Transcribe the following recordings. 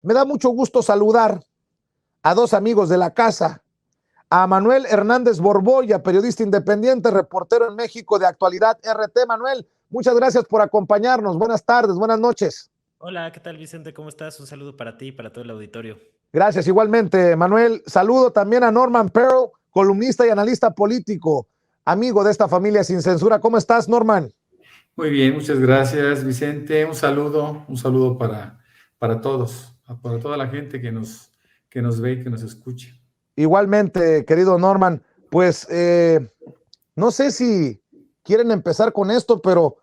Me da mucho gusto saludar a dos amigos de la casa, a Manuel Hernández Borboya, periodista independiente, reportero en México de Actualidad RT. Manuel, muchas gracias por acompañarnos. Buenas tardes, buenas noches. Hola, ¿qué tal, Vicente? ¿Cómo estás? Un saludo para ti y para todo el auditorio. Gracias, igualmente, Manuel. Saludo también a Norman Pearl, columnista y analista político, amigo de esta familia sin censura. ¿Cómo estás, Norman? Muy bien, muchas gracias, Vicente. Un saludo para todos, para toda la gente que nos ve y que nos escucha. Igualmente, querido Norman, pues no sé si quieren empezar con esto, pero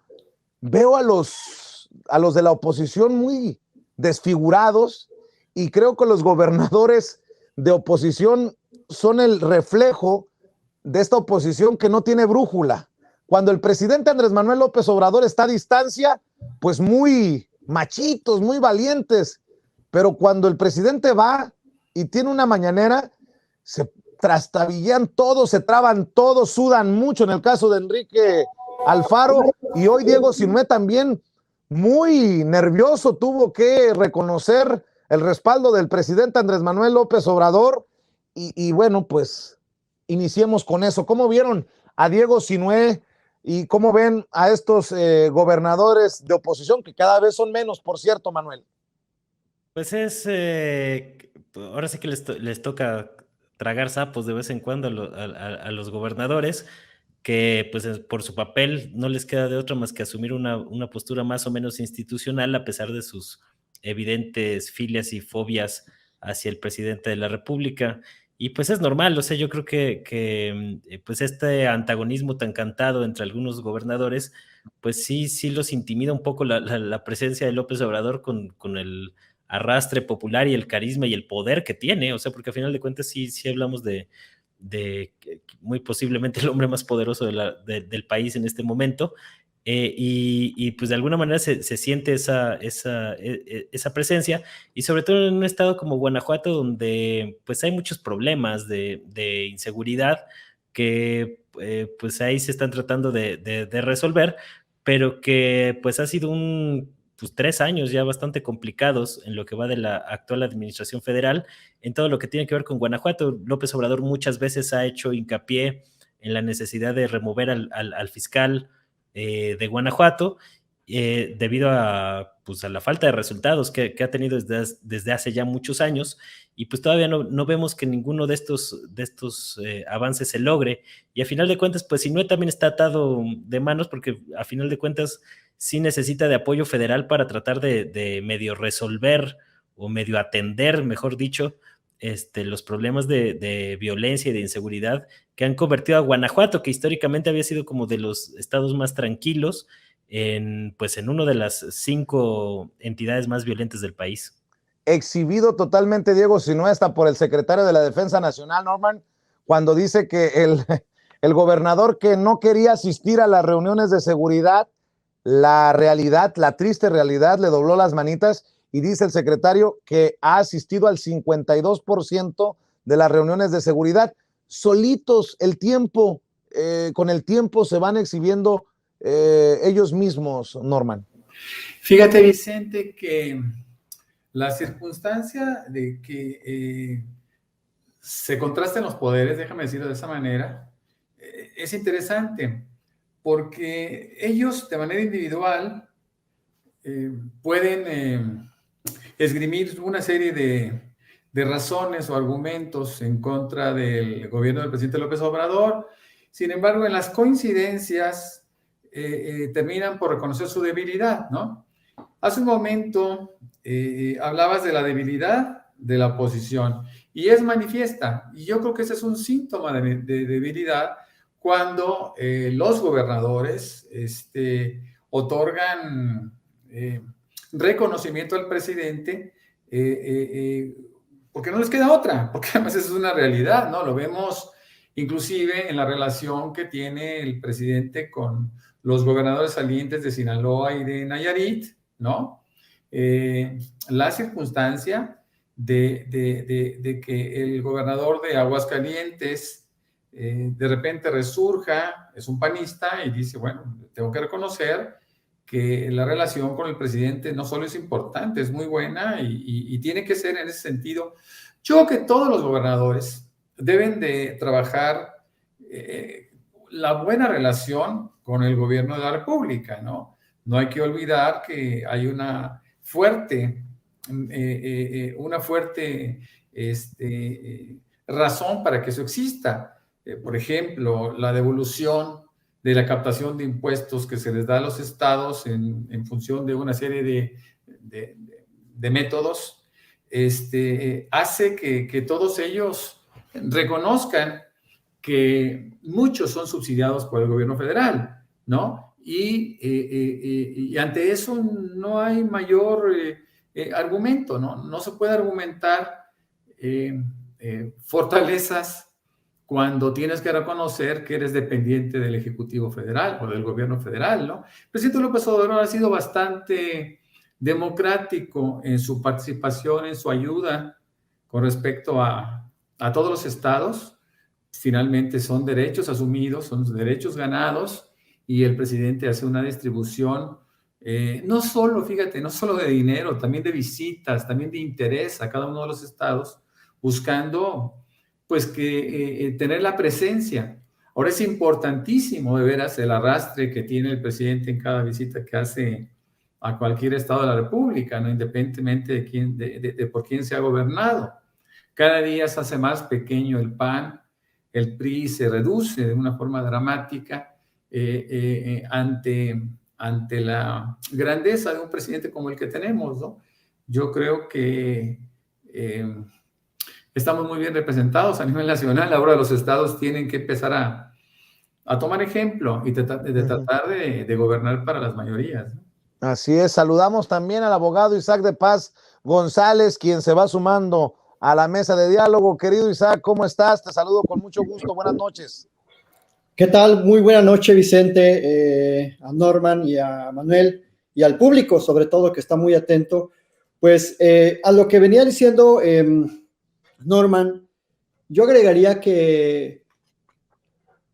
veo a los de la oposición muy desfigurados y creo que los gobernadores de oposición son el reflejo de esta oposición que no tiene brújula. Cuando el presidente Andrés Manuel López Obrador está a distancia, pues muy machitos, muy valientes, pero cuando el presidente va y tiene una mañanera, se trastabillan todos, se traban todos, sudan mucho en el caso de Enrique Alfaro, y hoy Diego Sinué también muy nervioso, tuvo que reconocer el respaldo del presidente Andrés Manuel López Obrador, y bueno, pues iniciemos con eso. ¿Cómo vieron a Diego Sinué y cómo ven a estos gobernadores de oposición, que cada vez son menos, por cierto, Manuel? Pues ahora sí que les toca tragar sapos de vez en cuando a los gobernadores, que pues por su papel no les queda de otra más que asumir una postura más o menos institucional, a pesar de sus evidentes filias y fobias hacia el presidente de la República. Y pues es normal, o sea, yo creo que pues este antagonismo tan cantado entre algunos gobernadores, pues sí los intimida un poco la presencia de López Obrador con el arrastre popular y el carisma y el poder que tiene, o sea, porque al final de cuentas sí hablamos de muy posiblemente el hombre más poderoso del país en este momento, y pues de alguna manera se siente esa presencia, y sobre todo en un estado como Guanajuato, donde pues hay muchos problemas de inseguridad que pues ahí se están tratando de resolver, pero que pues ha sido pues 3 años ya bastante complicados en lo que va de la actual administración federal, en todo lo que tiene que ver con Guanajuato. López Obrador muchas veces ha hecho hincapié en la necesidad de remover al fiscal de Guanajuato, debido pues a la falta de resultados que ha tenido desde hace ya muchos años, y pues todavía no vemos que ninguno de estos avances se logre, y a final de cuentas pues Sinué también está atado de manos, porque a final de cuentas sí necesita de apoyo federal para tratar de medio resolver o medio atender, mejor dicho, los problemas de violencia y de inseguridad que han convertido a Guanajuato, que históricamente había sido como de los estados más tranquilos, pues en uno de las 5 entidades más violentas del país. Exhibido totalmente Diego Sinué hasta por el secretario de la Defensa Nacional, Norman, cuando dice que el gobernador que no quería asistir a las reuniones de seguridad, la realidad, la triste realidad, le dobló las manitas, y dice el secretario que ha asistido al 52% de las reuniones de seguridad. Solitos, con el tiempo se van exhibiendo ellos mismos, Norman. Fíjate, Vicente, que la circunstancia de que se contrasten los poderes, déjame decirlo de esa manera, es interesante, porque ellos de manera individual pueden esgrimir una serie de razones o argumentos en contra del gobierno del presidente López Obrador. Sin embargo, en las coincidencias terminan por reconocer su debilidad, ¿no? Hace un momento hablabas de la debilidad de la oposición, y es manifiesta, y yo creo que ese es un síntoma de debilidad cuando los gobernadores otorgan reconocimiento al presidente, porque no les queda otra, porque además eso es una realidad, ¿no? Lo vemos inclusive en la relación que tiene el presidente con los gobernadores salientes de Sinaloa y de Nayarit, ¿no? La circunstancia de que el gobernador de Aguascalientes de repente resurja, es un panista y dice, bueno, tengo que reconocer que la relación con el presidente no solo es importante, es muy buena y tiene que ser en ese sentido. Yo creo que todos los gobernadores deben de trabajar la buena relación con el gobierno de la República, ¿no? No hay que olvidar que hay una fuerte razón para que eso exista. Por ejemplo, la devolución de la captación de impuestos que se les da a los estados en función de una serie de métodos, hace que todos ellos reconozcan que muchos son subsidiados por el gobierno federal, ¿no? Y ante eso no hay mayor argumento, ¿no? No se puede argumentar fortalezas cuando tienes que reconocer que eres dependiente del Ejecutivo Federal o del gobierno federal, ¿no? El presidente López Obrador ha sido bastante democrático en su participación, en su ayuda con respecto a todos los estados. Finalmente son derechos asumidos, son derechos ganados, y el presidente hace una distribución, no solo, fíjate, no solo de dinero, también de visitas, también de interés a cada uno de los estados, buscando pues que tener la presencia. Ahora es importantísimo de veras el arrastre que tiene el presidente en cada visita que hace a cualquier estado de la República, ¿no? Independientemente de por quién se ha gobernado. Cada día se hace más pequeño el PAN, el PRI se reduce de una forma dramática ante la grandeza de un presidente como el que tenemos, ¿no? Yo creo que estamos muy bien representados a nivel nacional. Ahora los estados tienen que empezar a tomar ejemplo y tratar de gobernar para las mayorías, ¿no? Así es. Saludamos también al abogado Isaac de Paz González, quien se va sumando a la mesa de diálogo. Querido Isaac, ¿cómo estás? Te saludo con mucho gusto. Buenas noches. ¿Qué tal? Muy buena noche, Vicente, a Norman y a Manuel y al público, sobre todo, que está muy atento. Pues a lo que venía diciendo Norman, yo agregaría que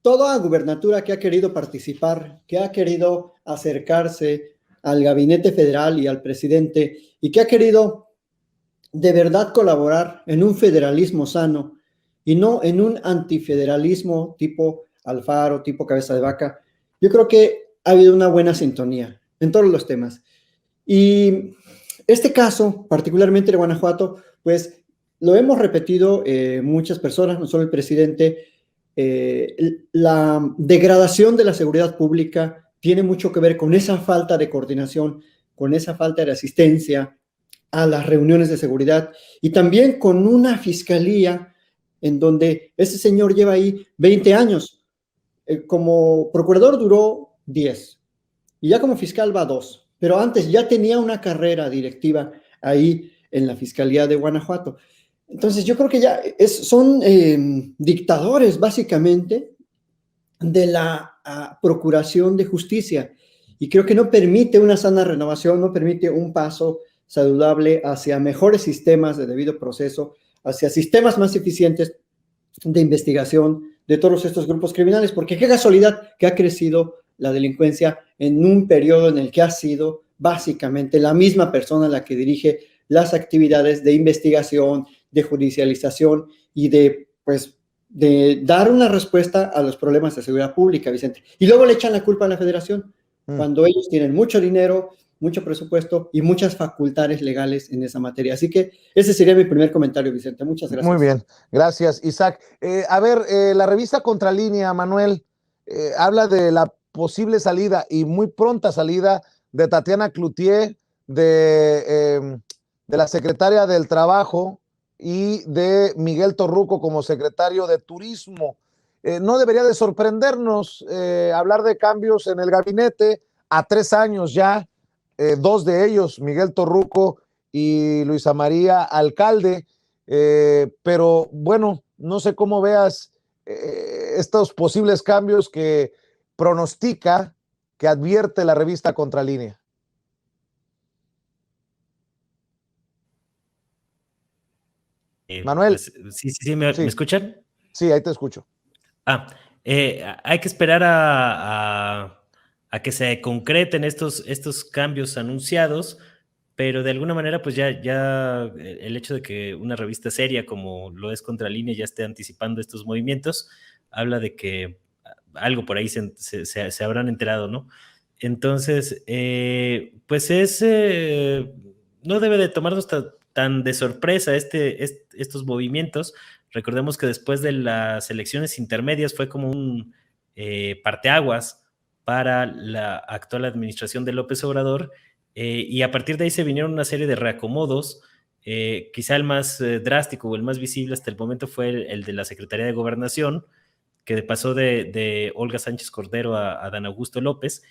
toda gubernatura que ha querido participar, que ha querido acercarse al gabinete federal y al presidente y que ha querido de verdad colaborar en un federalismo sano y no en un antifederalismo tipo Alfaro, tipo cabeza de vaca, yo creo que ha habido una buena sintonía en todos los temas. Y este caso, particularmente de Guanajuato, pues lo hemos repetido muchas personas, no solo el presidente. La degradación de la seguridad pública tiene mucho que ver con esa falta de coordinación, con esa falta de asistencia a las reuniones de seguridad y también con una fiscalía en donde ese señor lleva ahí 20 años. Como procurador duró 10 y ya como fiscal va 2, pero antes ya tenía una carrera directiva ahí en la Fiscalía de Guanajuato. Entonces yo creo que ya son dictadores básicamente de la procuración de justicia, y creo que no permite una sana renovación, no permite un paso saludable hacia mejores sistemas de debido proceso, hacia sistemas más eficientes de investigación de todos estos grupos criminales, porque qué casualidad que ha crecido la delincuencia en un periodo en el que ha sido básicamente la misma persona la que dirige las actividades de investigación, de judicialización y de dar una respuesta a los problemas de seguridad pública, Vicente. Y luego le echan la culpa a la federación, cuando ellos tienen mucho dinero, mucho presupuesto y muchas facultades legales en esa materia. Así que ese sería mi primer comentario, Vicente. Muchas gracias. Muy bien, gracias, Isaac. A ver, la revista Contralínea, Manuel, habla de la posible salida y muy pronta salida de Tatiana Cloutier, de la secretaria del Trabajo, y de Miguel Torruco como secretario de Turismo. No debería de sorprendernos hablar de cambios en el gabinete a 3 años ya, 2 de ellos, Miguel Torruco y Luisa María Alcalde, pero bueno, no sé cómo veas estos posibles cambios que pronostica, que advierte la revista Contralínea. Manuel. Pues, sí, ¿me escuchan? Sí, ahí te escucho. Hay que esperar a a que se concreten estos cambios anunciados, pero de alguna manera pues ya el hecho de que una revista seria como lo es Contralínea ya esté anticipando estos movimientos, habla de que algo por ahí se habrán enterado, ¿no? Entonces, pues no debe de tomarnos tan de sorpresa estos movimientos. Recordemos que después de las elecciones intermedias fue como un parteaguas para la actual administración de López Obrador, y a partir de ahí se vinieron una serie de reacomodos. Quizá el más drástico o el más visible hasta el momento fue el de la Secretaría de Gobernación, que pasó de Olga Sánchez Cordero a Dan Augusto López,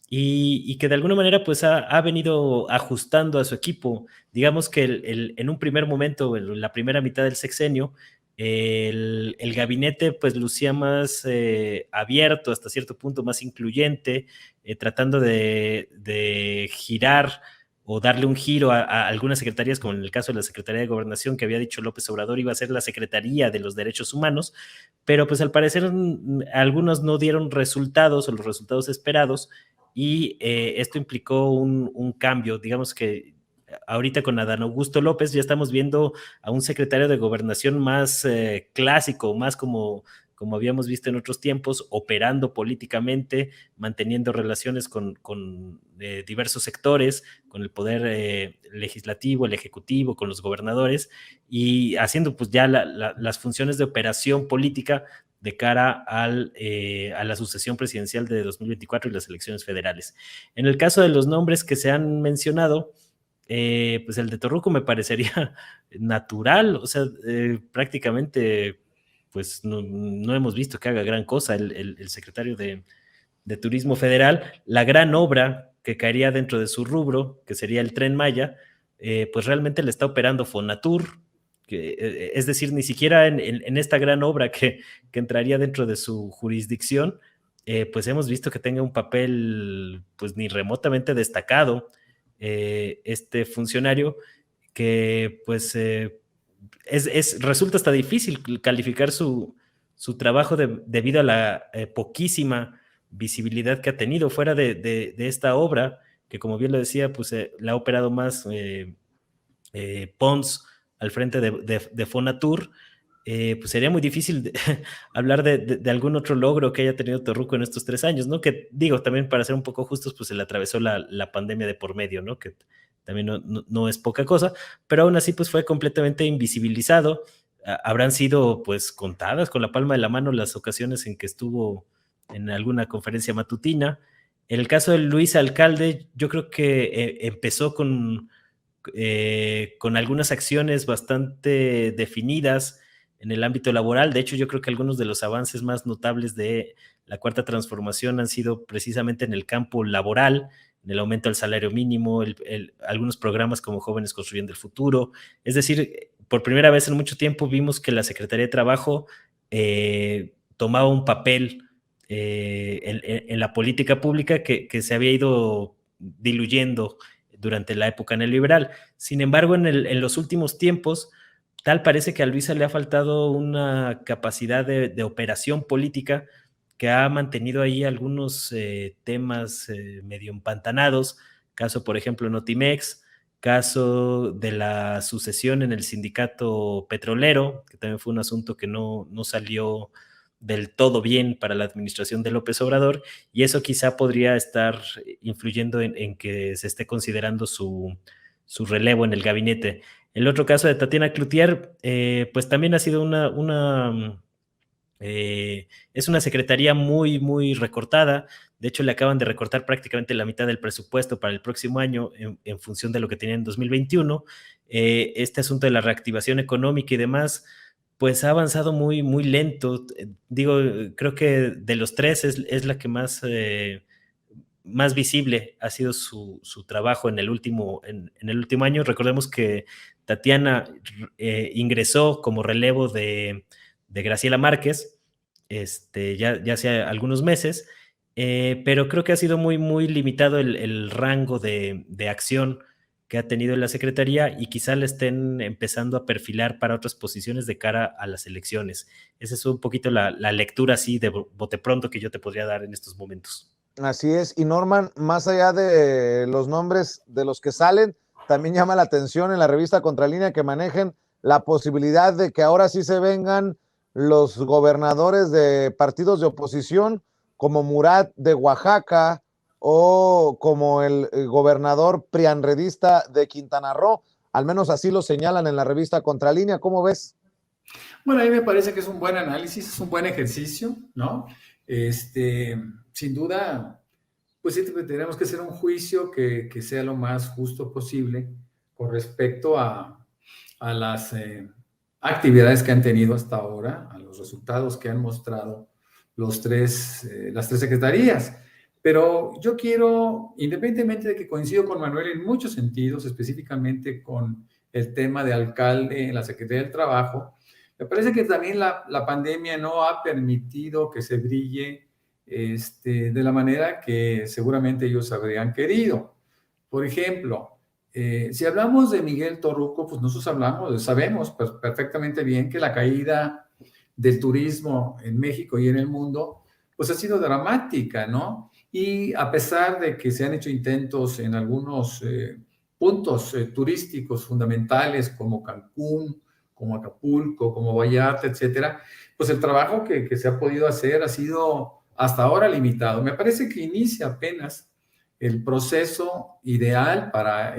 y que de alguna manera pues ha venido ajustando a su equipo. Digamos que en un primer momento, en la primera mitad del sexenio, el gabinete pues lucía más abierto, hasta cierto punto más incluyente, tratando de girar o darle un giro a algunas secretarías, como en el caso de la Secretaría de Gobernación, que había dicho López Obrador iba a ser la Secretaría de los Derechos Humanos, pero pues al parecer algunos no dieron resultados o los resultados esperados, y esto implicó un cambio. Digamos que ahorita con Adán Augusto López ya estamos viendo a un secretario de Gobernación más clásico, más como habíamos visto en otros tiempos, operando políticamente, manteniendo relaciones con diversos sectores, con el poder legislativo, el ejecutivo, con los gobernadores, y haciendo pues ya las funciones de operación política de cara a la sucesión presidencial de 2024 y las elecciones federales. En el caso de los nombres que se han mencionado, pues el de Torruco me parecería natural, o sea, prácticamente pues no hemos visto que haga gran cosa el secretario de Turismo Federal. La gran obra que caería dentro de su rubro, que sería el Tren Maya, pues realmente le está operando Fonatur, es decir, ni siquiera en esta gran obra que entraría dentro de su jurisdicción, pues hemos visto que tenga un papel pues ni remotamente destacado este funcionario, que pues resulta hasta difícil calificar su trabajo debido a la poquísima visibilidad que ha tenido fuera de esta obra, que como bien lo decía, pues la ha operado más Pons al frente de Fonatur. Pues sería muy difícil hablar de algún otro logro que haya tenido Torruco en estos 3 años, ¿no? Que digo, también para ser un poco justos, pues se le atravesó la pandemia de por medio, ¿no? Que también no es poca cosa, pero aún así pues fue completamente invisibilizado. Habrán sido pues contadas con la palma de la mano las ocasiones en que estuvo en alguna conferencia matutina. En el caso de Luis Alcalde, yo creo que empezó con algunas acciones bastante definidas en el ámbito laboral. De hecho, yo creo que algunos de los avances más notables de la Cuarta Transformación han sido precisamente en el campo laboral, en el aumento del salario mínimo, algunos programas como Jóvenes Construyendo el Futuro. Es decir, por primera vez en mucho tiempo vimos que la Secretaría de Trabajo tomaba un papel en la política pública que se había ido diluyendo durante la época neoliberal. Sin embargo, en los últimos tiempos, tal parece que a Luisa le ha faltado una capacidad de operación política que ha mantenido ahí algunos temas medio empantanados. Caso, por ejemplo, Notimex, caso de la sucesión en el sindicato petrolero, que también fue un asunto que no salió del todo bien para la administración de López Obrador, y eso quizá podría estar influyendo en que se esté considerando su relevo en el gabinete. El otro caso de Tatiana Cloutier, pues también ha sido es una secretaría muy, muy recortada. De hecho, le acaban de recortar prácticamente la mitad del presupuesto para el próximo año en función de lo que tenía en 2021. Este asunto de la reactivación económica y demás, pues ha avanzado muy, muy lento. Digo, creo que de los 3 es la que más visible ha sido su trabajo en el último año. Recordemos que Tatiana ingresó como relevo de Graciela Márquez ya hace algunos meses, pero creo que ha sido muy, muy limitado el rango de acción que ha tenido en la Secretaría, y quizá le estén empezando a perfilar para otras posiciones de cara a las elecciones. Esa es un poquito la lectura así de bote pronto que yo te podría dar en estos momentos. Así es, y Norman, más allá de los nombres de los que salen, también llama la atención en la revista Contralínea que manejen la posibilidad de que ahora sí se vengan los gobernadores de partidos de oposición, como Murat de Oaxaca o como el gobernador prianredista de Quintana Roo. Al menos así lo señalan en la revista Contralínea. ¿Cómo ves? Bueno, a mí me parece que es un buen análisis, es un buen ejercicio, ¿no? Sin duda, pues sí, tenemos que hacer un juicio que sea lo más justo posible con respecto a las actividades que han tenido hasta ahora, a los resultados que han mostrado las tres secretarías. Pero yo quiero, independientemente de que coincido con Manuel en muchos sentidos, específicamente con el tema de alcalde en la Secretaría del Trabajo, me parece que también la pandemia no ha permitido que se brille de la manera que seguramente ellos habrían querido. Por ejemplo, si hablamos de Miguel Torruco, pues nosotros sabemos perfectamente bien que la caída del turismo en México y en el mundo, pues ha sido dramática, ¿no? Y a pesar de que se han hecho intentos en algunos puntos turísticos fundamentales como Cancún, como Acapulco, como Vallarta, etcétera, pues el trabajo que se ha podido hacer ha sido hasta ahora limitado. Me parece que inicia apenas el proceso ideal para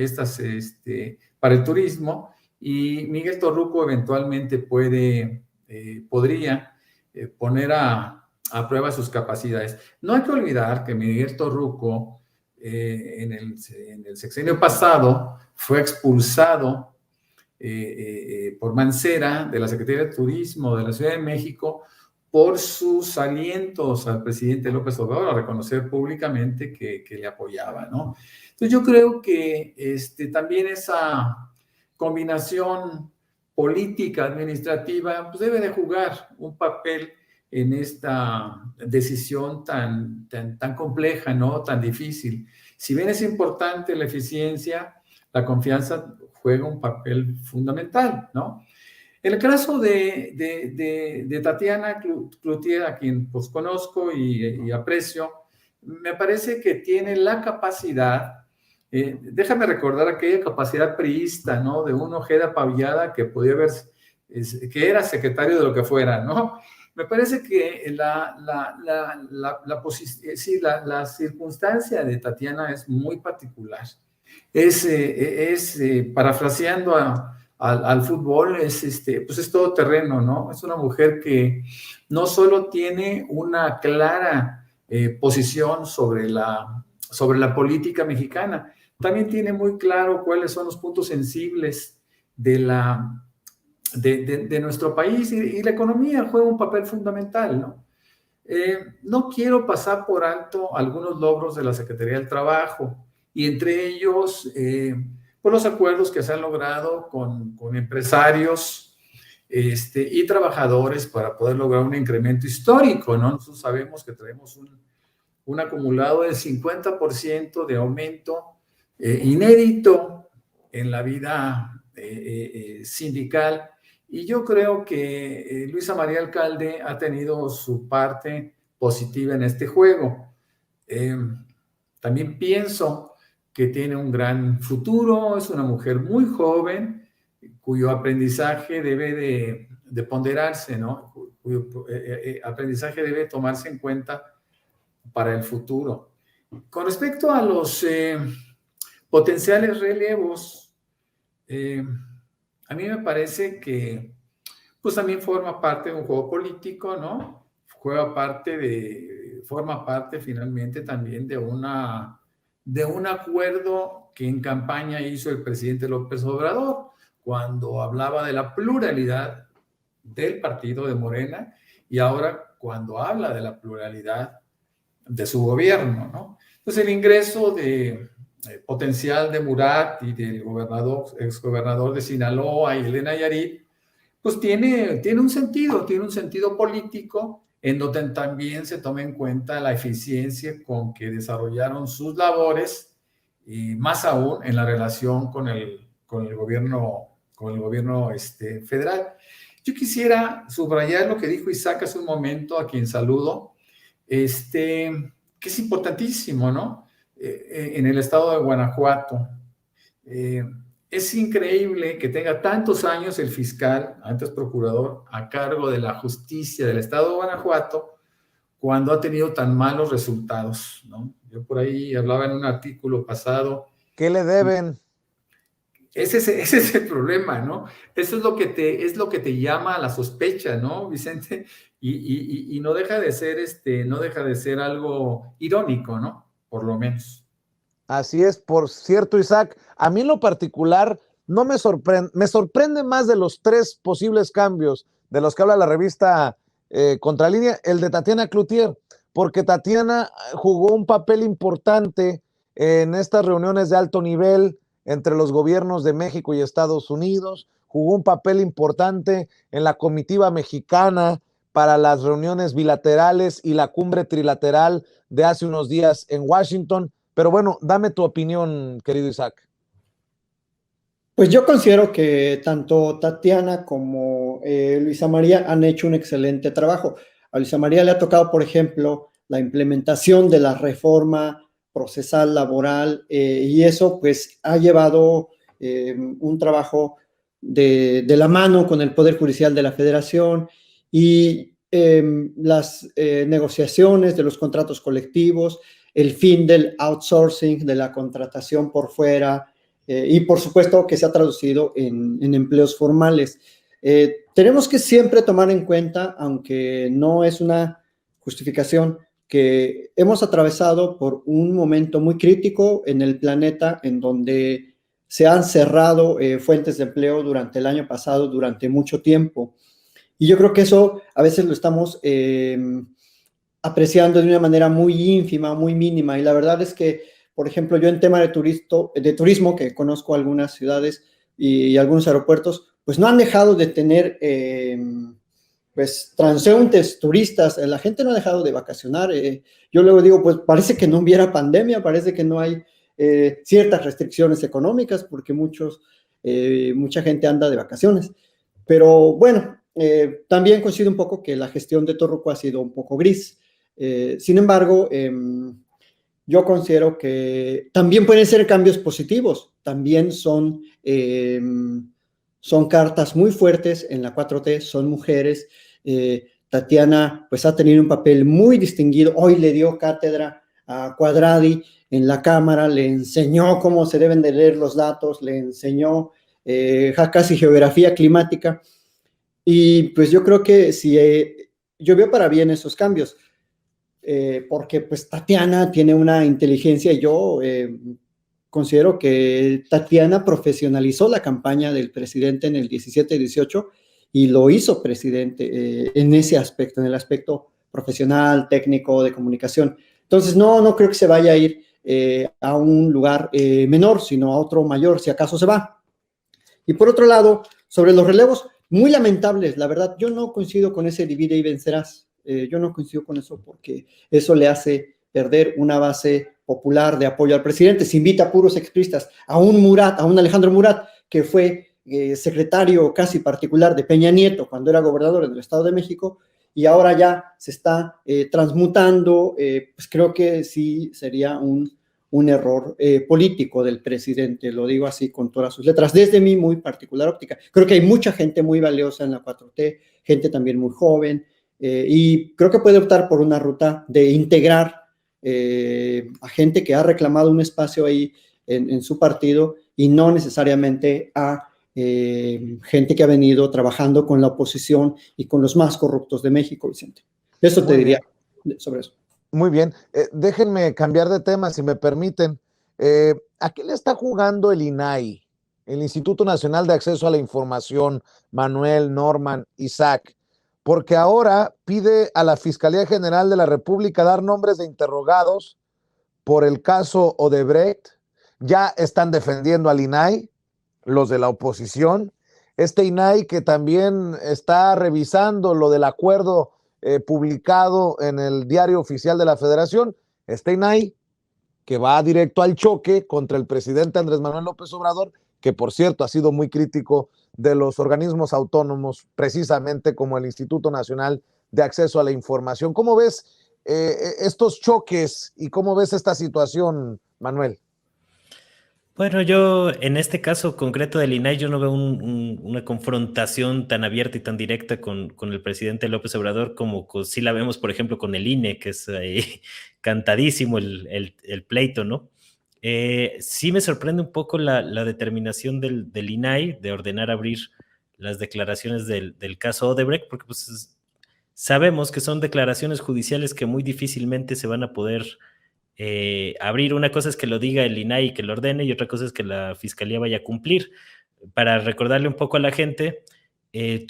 para el turismo, y Miguel Torruco eventualmente podría poner a prueba sus capacidades. No hay que olvidar que Miguel Torruco en el sexenio pasado fue expulsado por Mancera de la Secretaría de Turismo de la Ciudad de México por sus alientos al presidente López Obrador a reconocer públicamente que le apoyaba, ¿no? Entonces yo creo que también esa combinación política, administrativa, pues debe de jugar un papel en esta decisión tan compleja, ¿no? Tan difícil. Si bien es importante la eficiencia, la confianza juega un papel fundamental, ¿no? En el caso de Tatiana Cloutier, a quien pues conozco y aprecio, me parece que tiene la capacidad, déjame recordar aquella capacidad priista, ¿no? De un Ojeda Pavillada que podía haber, que era secretario de lo que fuera, ¿no? Me parece que la circunstancia de Tatiana es muy particular. Parafraseando al fútbol, pues es todo terreno, ¿no? Es una mujer que no solo tiene una clara posición sobre la política mexicana, también tiene muy claro cuáles son los puntos sensibles de nuestro país, y la economía juega un papel fundamental, ¿no? No quiero pasar por alto algunos logros de la Secretaría del Trabajo, y entre ellos, por los acuerdos que se han logrado con empresarios y trabajadores para poder lograr un incremento histórico, ¿no? Nosotros sabemos que tenemos un acumulado del 50% de aumento inédito en la vida sindical, y yo creo que Luisa María Alcalde ha tenido su parte positiva en este juego. También pienso que tiene un gran futuro, es una mujer muy joven, cuyo aprendizaje debe de ponderarse, ¿no? Cuyo aprendizaje debe tomarse en cuenta para el futuro. Con respecto a los potenciales relevos, a mí me parece que pues también forma parte de un juego político, ¿no? Forma parte finalmente también de un acuerdo que en campaña hizo el presidente López Obrador cuando hablaba de la pluralidad del partido de Morena, y ahora cuando habla de la pluralidad de su gobierno, ¿no? Entonces el ingreso potencial de Murat y del exgobernador de Sinaloa y Elena Yarit, pues tiene un sentido político, en donde también se toma en cuenta la eficiencia con que desarrollaron sus labores, y más aún en la relación con el gobierno federal. Yo quisiera subrayar lo que dijo Isaac hace un momento, a quien saludo, que es importantísimo, ¿no? En el estado de Guanajuato. Es increíble que tenga tantos años el fiscal, antes procurador, a cargo de la justicia del estado de Guanajuato, cuando ha tenido tan malos resultados, ¿no? Yo por ahí hablaba en un artículo pasado. ¿Qué le deben? Ese es el problema, ¿no? Eso es lo que te llama a la sospecha, ¿no, Vicente? Y no deja de ser, no deja de ser algo irónico, ¿no? Por lo menos. Así es, por cierto, Isaac, a mí en lo particular no me sorprende, me sorprende más de los 3 posibles cambios de los que habla la revista Contralínea, el de Tatiana Cloutier, porque Tatiana jugó un papel importante en estas reuniones de alto nivel entre los gobiernos de México y Estados Unidos, jugó un papel importante en la comitiva mexicana para las reuniones bilaterales y la cumbre trilateral de hace unos días en Washington. Pero bueno, dame tu opinión, querido Isaac. Pues yo considero que tanto Tatiana como Luisa María han hecho un excelente trabajo. A Luisa María le ha tocado, por ejemplo, la implementación de la reforma procesal laboral y eso pues ha llevado un trabajo de la mano con el Poder Judicial de la Federación y las negociaciones de los contratos colectivos, el fin del outsourcing, de la contratación por fuera, y por supuesto que se ha traducido en empleos formales. Tenemos que siempre tomar en cuenta, aunque no es una justificación, que hemos atravesado por un momento muy crítico en el planeta en donde se han cerrado fuentes de empleo durante el año pasado, durante mucho tiempo. Y yo creo que eso a veces lo estamos apreciando de una manera muy ínfima, muy mínima. Y la verdad es que, por ejemplo, yo en tema de turismo, que conozco algunas ciudades y algunos aeropuertos, pues no han dejado de tener pues transeúntes, turistas, la gente no ha dejado de vacacionar. Yo luego digo, pues parece que no hubiera pandemia, parece que no hay ciertas restricciones económicas porque mucha gente anda de vacaciones. Pero bueno, también coincide un poco que la gestión de Torruco ha sido un poco gris. Sin embargo, yo considero que también pueden ser cambios positivos, también son cartas muy fuertes en la 4T, son mujeres. Tatiana pues ha tenido un papel muy distinguido, hoy le dio cátedra a Cuadradi en la Cámara, le enseñó cómo se deben de leer los datos, le enseñó casi geografía climática, y pues yo creo que si yo veo para bien esos cambios, porque pues Tatiana tiene una inteligencia y yo considero que Tatiana profesionalizó la campaña del presidente en el 17 y 18 y lo hizo presidente en ese aspecto, en el aspecto profesional, técnico, de comunicación. Entonces no creo que se vaya a ir a un lugar menor, sino a otro mayor, si acaso se va. Y por otro lado, sobre los relevos, muy lamentables, la verdad, yo no coincido con ese divide y vencerás. Yo no coincido con eso porque eso le hace perder una base popular de apoyo al presidente. Se invita a puros expriistas, a un Alejandro Murat, que fue secretario casi particular de Peña Nieto cuando era gobernador del Estado de México, y ahora ya se está transmutando. Pues creo que sí sería un error político del presidente, lo digo así con todas sus letras, desde mi muy particular óptica. Creo que hay mucha gente muy valiosa en la 4T, gente también muy joven, y creo que puede optar por una ruta de integrar a gente que ha reclamado un espacio ahí en su partido y no necesariamente a gente que ha venido trabajando con la oposición y con los más corruptos de México, Vicente. Eso te diría sobre eso. Muy bien, déjenme cambiar de tema si me permiten. ¿A qué le está jugando el INAI, el Instituto Nacional de Acceso a la Información, Manuel, Norman, Isaac? Porque ahora pide a la Fiscalía General de la República dar nombres de interrogados por el caso Odebrecht. Ya están defendiendo al INAI, los de la oposición. Este INAI que también está revisando lo del acuerdo publicado en el Diario Oficial de la Federación. Este INAI que va directo al choque contra el presidente Andrés Manuel López Obrador, que por cierto ha sido muy crítico de los organismos autónomos, precisamente como el Instituto Nacional de Acceso a la Información. ¿Cómo ves estos choques y cómo ves esta situación, Manuel? Bueno, yo en este caso concreto del INAI, yo no veo una confrontación tan abierta y tan directa con el presidente López Obrador como sí la vemos, por ejemplo, con el INE, que es cantadísimo el pleito, ¿no? Sí me sorprende un poco la determinación del INAI de ordenar abrir las declaraciones del caso Odebrecht, porque pues sabemos que son declaraciones judiciales que muy difícilmente se van a poder abrir. Una cosa es que lo diga el INAI y que lo ordene, y otra cosa es que la fiscalía vaya a cumplir. Para recordarle un poco a la gente,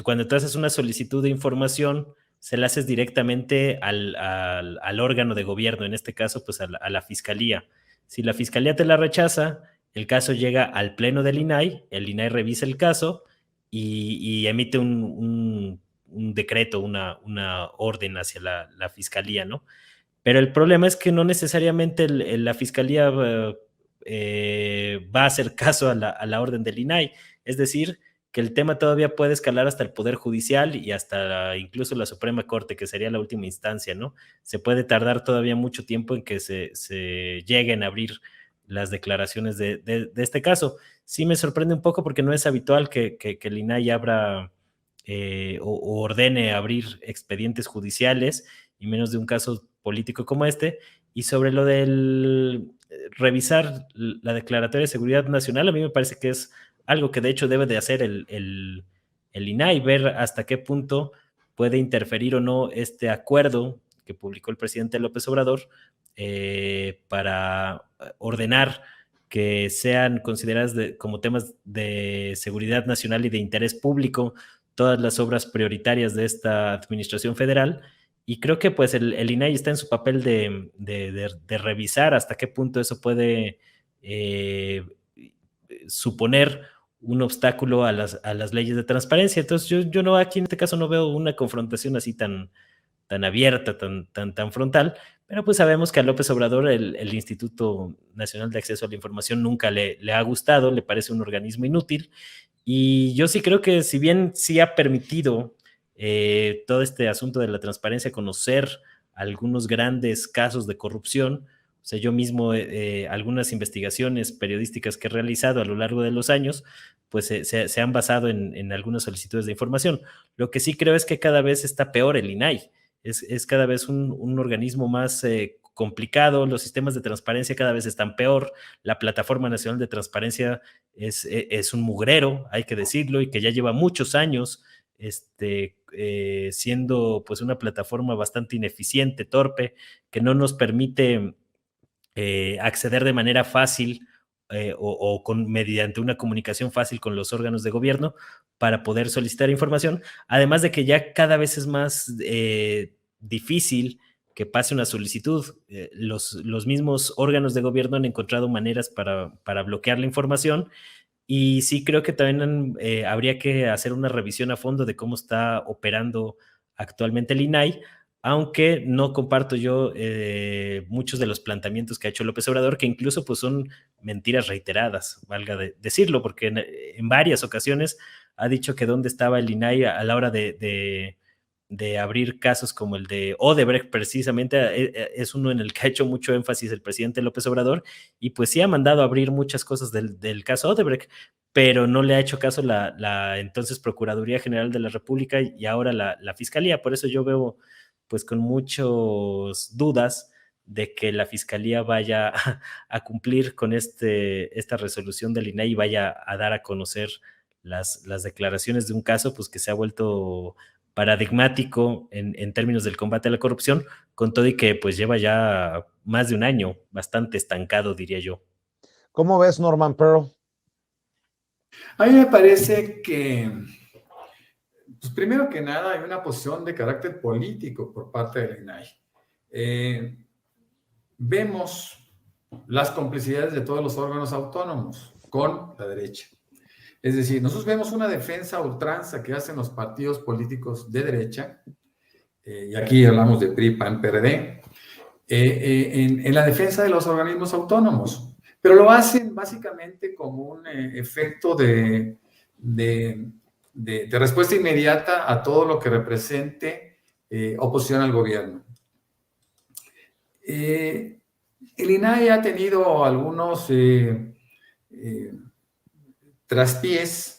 cuando tú haces una solicitud de información, se la haces directamente al órgano de gobierno, en este caso, pues a la fiscalía. Si la fiscalía te la rechaza, el caso llega al pleno del INAI, el INAI revisa el caso y emite un decreto, una orden hacia la fiscalía, ¿no? Pero el problema es que no necesariamente la fiscalía va a hacer caso a la orden del INAI. Es decir, que el tema todavía puede escalar hasta el Poder Judicial y hasta incluso la Suprema Corte, que sería la última instancia, ¿no? Se puede tardar todavía mucho tiempo en que se lleguen a abrir las declaraciones de este caso. Sí me sorprende un poco porque no es habitual que el INAI abra o ordene abrir expedientes judiciales, y menos de un caso político como este. Y sobre lo del revisar la Declaratoria de Seguridad Nacional, a mí me parece que es algo que de hecho debe de hacer el INAI, ver hasta qué punto puede interferir o no este acuerdo que publicó el presidente López Obrador para ordenar que sean consideradas como temas de seguridad nacional y de interés público todas las obras prioritarias de esta administración federal. Y creo que pues el INAI está en su papel de revisar hasta qué punto eso puede suponer un obstáculo a las leyes de transparencia. Entonces yo no, aquí en este caso no veo una confrontación así tan abierta, tan frontal, pero pues sabemos que a López Obrador el Instituto Nacional de Acceso a la Información nunca le ha gustado, le parece un organismo inútil. Y yo sí creo que si bien sí ha permitido todo este asunto de la transparencia conocer algunos grandes casos de corrupción, o sea, yo mismo algunas investigaciones periodísticas que he realizado a lo largo de los años, pues se han basado en algunas solicitudes de información. Lo que sí creo es que cada vez está peor el INAI, es cada vez un organismo más complicado, los sistemas de transparencia cada vez están peor, la Plataforma Nacional de Transparencia es un mugrero, hay que decirlo, y que ya lleva muchos años siendo pues una plataforma bastante ineficiente, torpe, que no nos permite acceder de manera fácil o mediante una comunicación fácil con los órganos de gobierno para poder solicitar información, además de que ya cada vez es más difícil que pase una solicitud. Los mismos órganos de gobierno han encontrado maneras para bloquear la información, y sí creo que también habría que hacer una revisión a fondo de cómo está operando actualmente el INAI, aunque no comparto yo muchos de los planteamientos que ha hecho López Obrador, que incluso pues son mentiras reiteradas, valga decirlo, porque en varias ocasiones ha dicho que dónde estaba el INAI a la hora de abrir casos como el de Odebrecht, precisamente es uno en el que ha hecho mucho énfasis el presidente López Obrador, y pues sí ha mandado a abrir muchas cosas del caso Odebrecht, pero no le ha hecho caso la entonces Procuraduría General de la República y ahora la Fiscalía. Por eso yo veo pues con muchas dudas de que la Fiscalía vaya a cumplir con esta resolución del INAI y vaya a dar a conocer las declaraciones de un caso pues que se ha vuelto paradigmático en términos del combate a la corrupción, con todo y que pues lleva ya más de un año bastante estancado, diría yo. ¿Cómo ves, Norman Pearl? A mí me parece que, pues primero que nada, hay una posición de carácter político por parte del INAI. Vemos las complicidades de todos los órganos autónomos con la derecha. Es decir, nosotros vemos una defensa a ultranza que hacen los partidos políticos de derecha, y aquí hablamos de PRI, PAN, PRD, en la defensa de los organismos autónomos, pero lo hacen básicamente como un efecto de respuesta inmediata a todo lo que represente oposición al gobierno. El INAI ha tenido algunos traspiés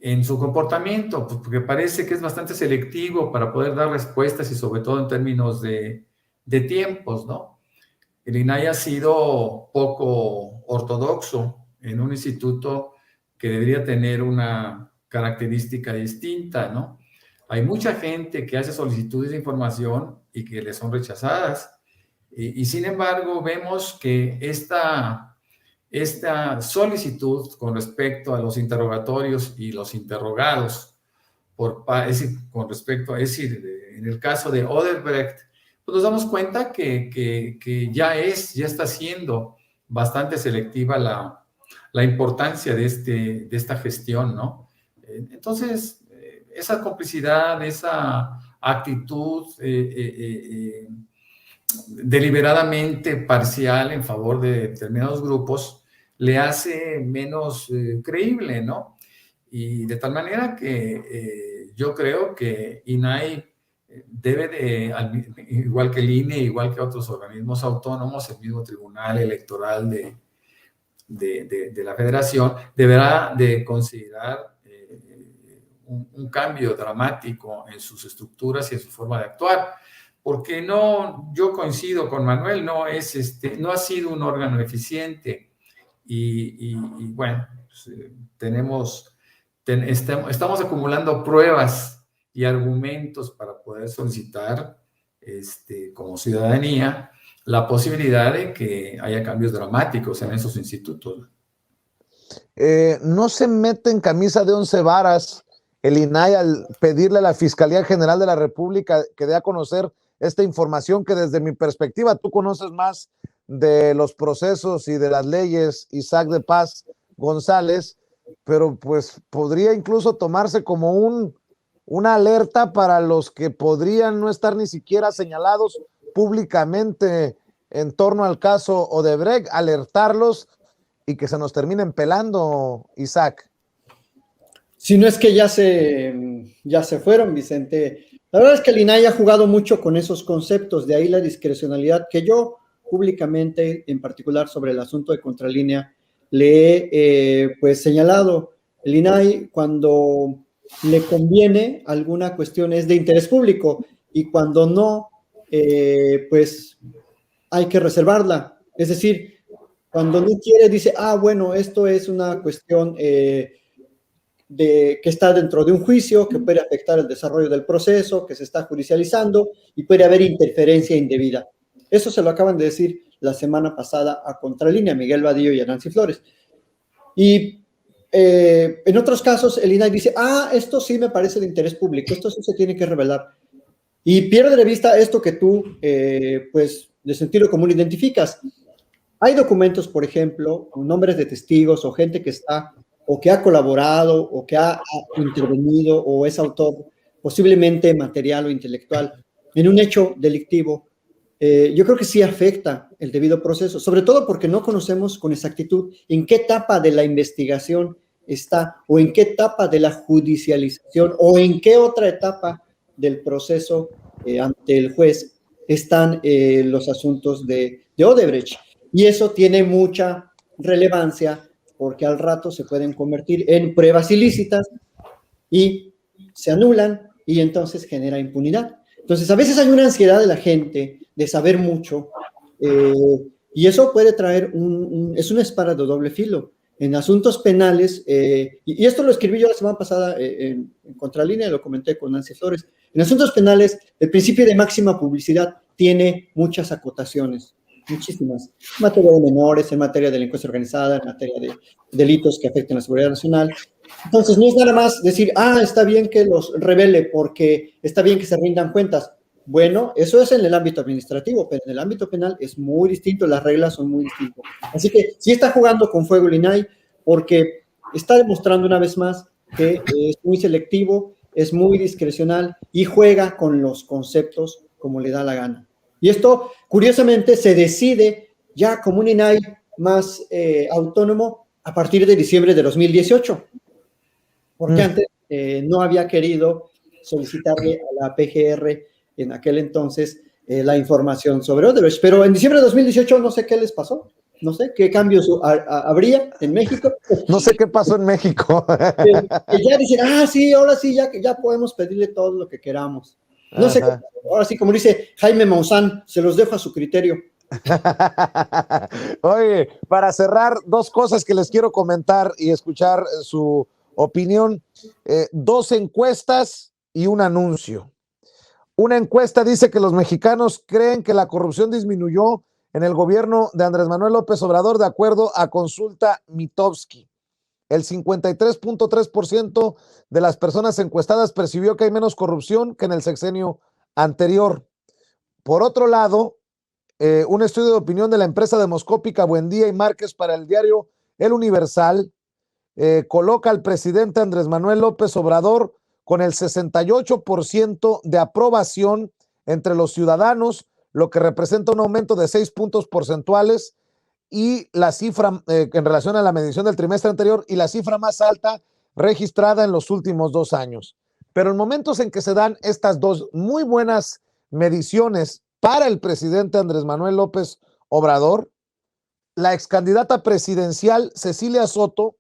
en su comportamiento, pues, porque parece que es bastante selectivo para poder dar respuestas y sobre todo en términos de tiempos, ¿no? El INAI ha sido poco ortodoxo en un instituto que debería tener una característica distinta, ¿no? Hay mucha gente que hace solicitudes de información y que le son rechazadas. Y sin embargo, vemos que esta solicitud con respecto a los interrogatorios y los interrogados, es decir, con respecto a, es decir, en el caso de Odebrecht, pues nos damos cuenta que ya está siendo bastante selectiva la importancia de esta gestión, ¿no? Entonces, esa complicidad, esa actitud deliberadamente parcial en favor de determinados grupos le hace menos creíble, ¿no? Y de tal manera que yo creo que INAI debe de, igual que el INE, igual que otros organismos autónomos, el mismo Tribunal Electoral de la Federación, deberá de considerar un cambio dramático en sus estructuras y en su forma de actuar, porque no, yo coincido con Manuel, no ha sido un órgano eficiente y bueno, pues, estamos acumulando pruebas y argumentos para poder solicitar como ciudadanía la posibilidad de que haya cambios dramáticos en esos institutos. No se mete en camisa de 11 varas el INAI al pedirle a la Fiscalía General de la República que dé a conocer esta información que desde mi perspectiva tú conoces más de los procesos y de las leyes, Isaac de Paz González, pero pues podría incluso tomarse como una alerta para los que podrían no estar ni siquiera señalados públicamente en torno al caso Odebrecht, alertarlos y que se nos terminen pelando, Isaac. Si no es que ya se fueron, Vicente. La verdad es que el INAI ha jugado mucho con esos conceptos, de ahí la discrecionalidad que yo públicamente, en particular sobre el asunto de Contralínea, le he pues señalado. El INAI, cuando le conviene alguna cuestión es de interés público y cuando no, pues hay que reservarla. Es decir, cuando no quiere, dice, bueno, esto es una cuestión que está dentro de un juicio, que puede afectar el desarrollo del proceso, que se está judicializando y puede haber interferencia indebida. Eso se lo acaban de decir la semana pasada a Contralínea, Miguel Vadillo y a Nancy Flores. Y en otros casos el INAI dice, esto sí me parece de interés público, esto sí se tiene que revelar. Y pierde de vista esto que tú, pues, de sentido común identificas. Hay documentos, por ejemplo, con nombres de testigos o gente que está o que ha colaborado o que ha intervenido o es autor posiblemente material o intelectual en un hecho delictivo. Yo creo que sí afecta el debido proceso, sobre todo porque no conocemos con exactitud en qué etapa de la investigación está o en qué etapa de la judicialización o en qué otra etapa del proceso ante el juez están los asuntos de Odebrecht. Y eso tiene mucha relevancia porque al rato se pueden convertir en pruebas ilícitas y se anulan y entonces genera impunidad. Entonces, a veces hay una ansiedad de la gente de saber mucho y eso puede traer es una espada de doble filo. En asuntos penales, y esto lo escribí yo la semana pasada en Contralínea, lo comenté con Nancy Flores, en asuntos penales el principio de máxima publicidad tiene muchas acotaciones, muchísimas, en materia de menores, en materia de delincuencia organizada, en materia de delitos que afecten a la seguridad nacional. Entonces, no es nada más decir, está bien que los revele porque está bien que se rindan cuentas. Bueno, eso es en el ámbito administrativo, pero en el ámbito penal es muy distinto, las reglas son muy distintas. Así que sí está jugando con fuego el INAI porque está demostrando una vez más que es muy selectivo, es muy discrecional y juega con los conceptos como le da la gana. Y esto, curiosamente, se decide ya como un INAI más autónomo a partir de diciembre de 2018, porque antes no había querido solicitarle a la PGR en aquel entonces la información sobre Odebrecht. Pero en diciembre de 2018 no sé qué les pasó, no sé qué cambios habría en México. No sé qué pasó en México. Que ya dicen, sí, ahora sí, ya podemos pedirle todo lo que queramos. No sé, ahora sí, como dice Jaime Maussan, se los dejo a su criterio. Oye, para cerrar, dos cosas que les quiero comentar y escuchar su opinión. Dos encuestas y un anuncio. Una encuesta dice que los mexicanos creen que la corrupción disminuyó en el gobierno de Andrés Manuel López Obrador, de acuerdo a Consulta Mitofsky. El 53.3% de las personas encuestadas percibió que hay menos corrupción que en el sexenio anterior. Por otro lado, un estudio de opinión de la empresa demoscópica Buendía y Márquez para el diario El Universal coloca al presidente Andrés Manuel López Obrador con el 68% de aprobación entre los ciudadanos, lo que representa un aumento de 6 puntos porcentuales, y la cifra en relación a la medición del trimestre anterior, y la cifra más alta registrada en los últimos 2 años. Pero en momentos en que se dan estas dos muy buenas mediciones para el presidente Andrés Manuel López Obrador, la ex candidata presidencial Cecilia Soto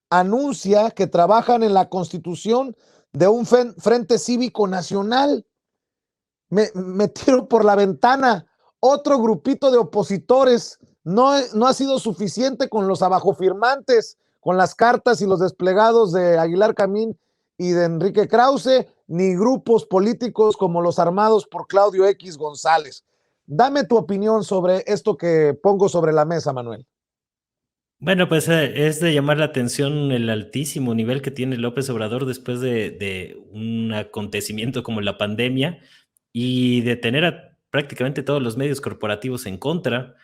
anuncia que trabajan en la constitución de un Frente Cívico Nacional. Me tiro por la ventana. Otro grupito de opositores. No ha sido suficiente con los abajofirmantes, con las cartas y los desplegados de Aguilar Camín y de Enrique Krause, ni grupos políticos como los armados por Claudio X González. Dame tu opinión sobre esto que pongo sobre la mesa, Manuel. Bueno, pues es de llamar la atención el altísimo nivel que tiene López Obrador después de un acontecimiento como la pandemia y de tener a prácticamente todos los medios corporativos en contra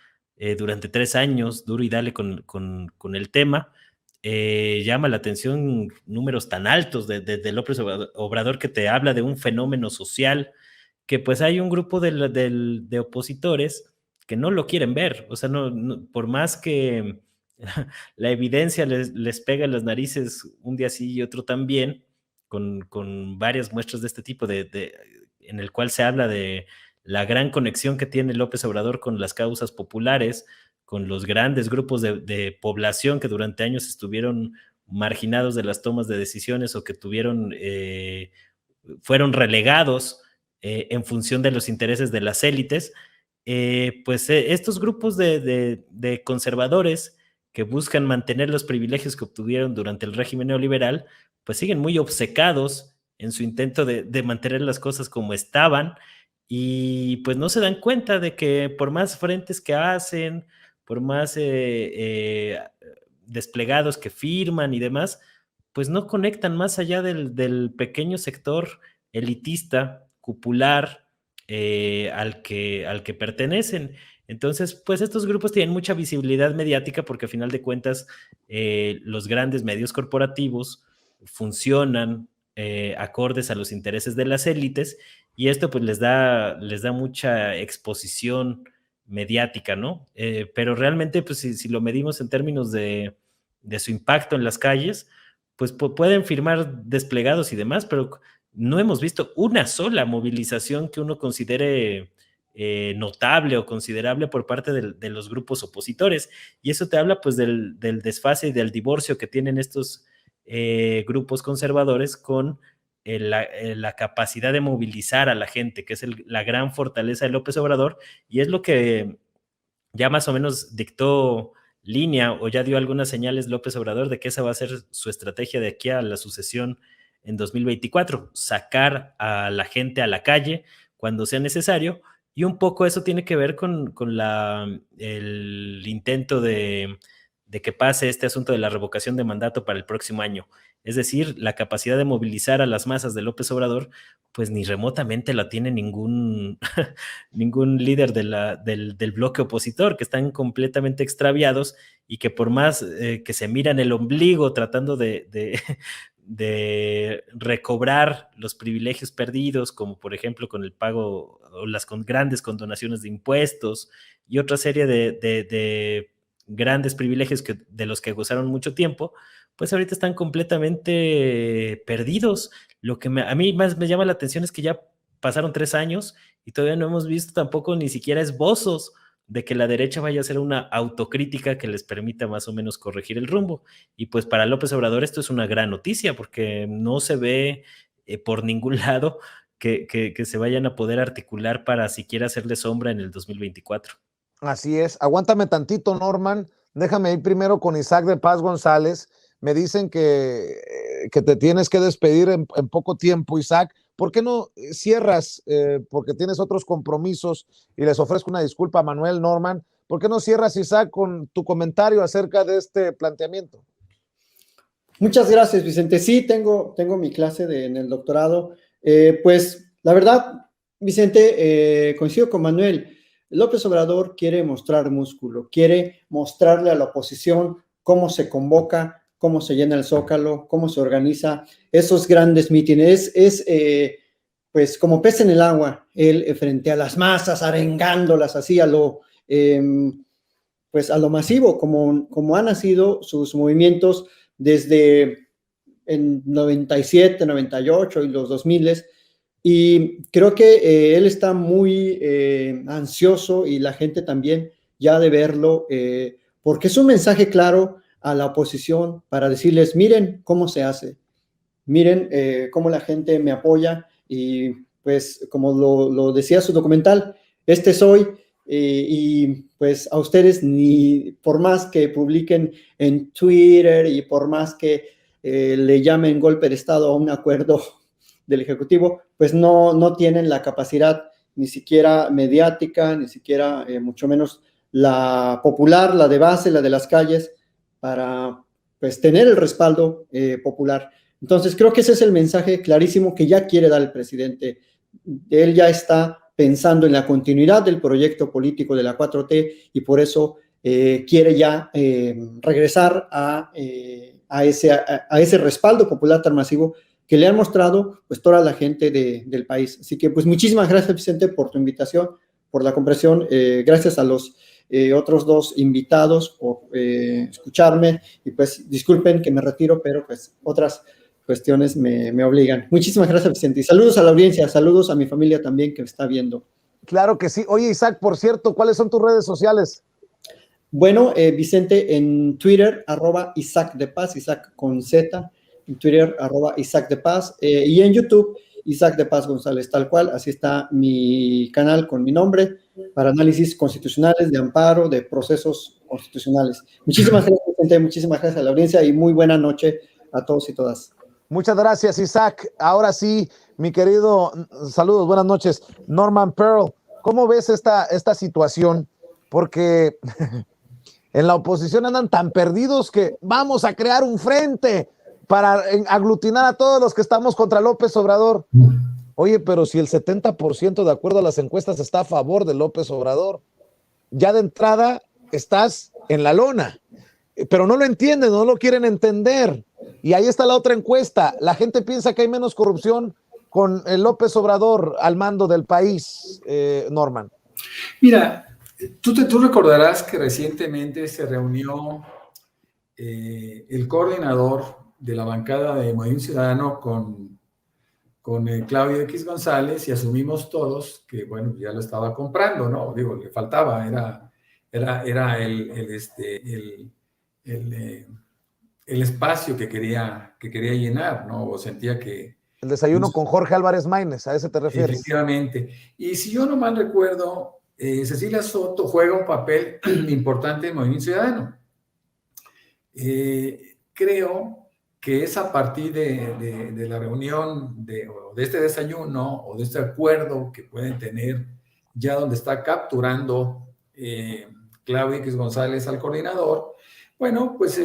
durante 3 años, duro y dale con el tema. Llama la atención números tan altos de López Obrador, que te habla de un fenómeno social, que pues hay un grupo de opositores que no lo quieren ver. O sea, por más que la evidencia les pega en las narices un día sí y otro también, con varias muestras de este tipo, en el cual se habla de la gran conexión que tiene López Obrador con las causas populares, con los grandes grupos de población que durante años estuvieron marginados de las tomas de decisiones o que fueron relegados en función de los intereses de las élites. Estos grupos de conservadores que buscan mantener los privilegios que obtuvieron durante el régimen neoliberal, pues siguen muy obcecados en su intento de mantener las cosas como estaban, y pues no se dan cuenta de que por más frentes que hacen, por más desplegados que firman y demás, pues no conectan más allá del pequeño sector elitista, cupular, al que pertenecen. Entonces, pues estos grupos tienen mucha visibilidad mediática porque a final de cuentas los grandes medios corporativos funcionan acordes a los intereses de las élites, y esto pues les da mucha exposición mediática, ¿no? Pero realmente, pues si lo medimos en términos de su impacto en las calles, pues pueden firmar desplegados y demás, pero no hemos visto una sola movilización que uno considere notable o considerable por parte de los grupos opositores. Y eso te habla pues del desfase y del divorcio que tienen estos grupos conservadores con la capacidad de movilizar a la gente, que es la gran fortaleza de López Obrador, y es lo que ya más o menos dictó línea o ya dio algunas señales López Obrador de que esa va a ser su estrategia de aquí a la sucesión en 2024, sacar a la gente a la calle cuando sea necesario, y un poco eso tiene que ver con el intento de que pase este asunto de la revocación de mandato para el próximo año. Es decir, la capacidad de movilizar a las masas de López Obrador, pues ni remotamente la tiene ningún líder del bloque opositor, que están completamente extraviados y que por más que se miran el ombligo tratando de recobrar los privilegios perdidos, como por ejemplo con el pago o las grandes condonaciones de impuestos y otra serie de grandes privilegios de los que gozaron mucho tiempo, pues ahorita están completamente perdidos. Lo que a mí más me llama la atención es que ya pasaron 3 años y todavía no hemos visto tampoco ni siquiera esbozos de que la derecha vaya a hacer una autocrítica que les permita más o menos corregir el rumbo. Y pues para López Obrador esto es una gran noticia porque no se ve por ningún lado que se vayan a poder articular para siquiera hacerle sombra en el 2024. Así es. Aguántame tantito, Norman. Déjame ir primero con Isaac de Paz González. Me dicen que te tienes que despedir en poco tiempo, Isaac. ¿Por qué no cierras? Porque tienes otros compromisos y les ofrezco una disculpa a Manuel, Norman. ¿Por qué no cierras, Isaac, con tu comentario acerca de este planteamiento? Muchas gracias, Vicente. Sí, tengo mi clase en el doctorado. Pues la verdad, Vicente, coincido con Manuel. López Obrador quiere mostrar músculo, quiere mostrarle a la oposición cómo se convoca, cómo se llena el Zócalo, cómo se organiza esos grandes mítines. Pues como pez en el agua, él frente a las masas, arengándolas así pues a lo masivo, como han nacido sus movimientos desde en 97, 98 y los 2000. Y creo que él está muy ansioso y la gente también ya de verlo, porque es un mensaje claro a la oposición para decirles, miren cómo se hace, miren cómo la gente me apoya y pues como lo decía su documental, este soy y pues a ustedes ni por más que publiquen en Twitter y por más que le llamen golpe de Estado a un acuerdo del Ejecutivo, pues no tienen la capacidad ni siquiera mediática, ni siquiera mucho menos la popular, la de base, la de las calles, para pues tener el respaldo popular. Entonces creo que ese es el mensaje clarísimo que ya quiere dar el presidente. Él ya está pensando en la continuidad del proyecto político de la 4T y por eso quiere ya regresar a ese respaldo popular tan masivo que le han mostrado pues toda la gente del país. Así que pues muchísimas gracias, Vicente, por tu invitación, por la comprensión. Gracias a los otros dos invitados por escucharme y pues disculpen que me retiro, pero pues otras cuestiones me obligan. Muchísimas gracias, Vicente. Y saludos a la audiencia, saludos a mi familia también que me está viendo. Claro que sí. Oye, Isaac, por cierto, ¿cuáles son tus redes sociales? Bueno, Vicente, en Twitter, @Isaac de Paz, Isaac con Z, en Twitter, @Isaac de Paz, y en YouTube, Isaac de Paz González, tal cual, así está mi canal con mi nombre, para análisis constitucionales, de amparo, de procesos constitucionales. Muchísimas gracias, Vicente, muchísimas gracias a la audiencia y muy buena noche a todos y todas. Muchas gracias, Isaac. Ahora sí, mi querido, saludos, buenas noches. Norman Pearl, ¿cómo ves esta situación? Porque en la oposición andan tan perdidos que vamos a crear un frente para aglutinar a todos los que estamos contra López Obrador. Oye, pero si el 70% de acuerdo a las encuestas está a favor de López Obrador, ya de entrada estás en la lona, pero no lo entienden, no lo quieren entender. Y ahí está la otra encuesta. La gente piensa que hay menos corrupción con el López Obrador al mando del país, Norman. Mira, tú recordarás que recientemente se reunió el coordinador de la bancada de Movimiento Ciudadano con Claudio X González y asumimos todos que, bueno, ya lo estaba comprando, ¿no? Digo, le faltaba, era el espacio que quería llenar, ¿no? O sentía que... El desayuno con Jorge Álvarez Maínez, ¿a ese te refieres? Efectivamente. Y si yo no mal recuerdo, Cecilia Soto juega un papel importante en Movimiento Ciudadano. Creo que es a partir de la reunión, de este desayuno o de este acuerdo que pueden tener ya donde está capturando Claudio X González al coordinador, bueno, pues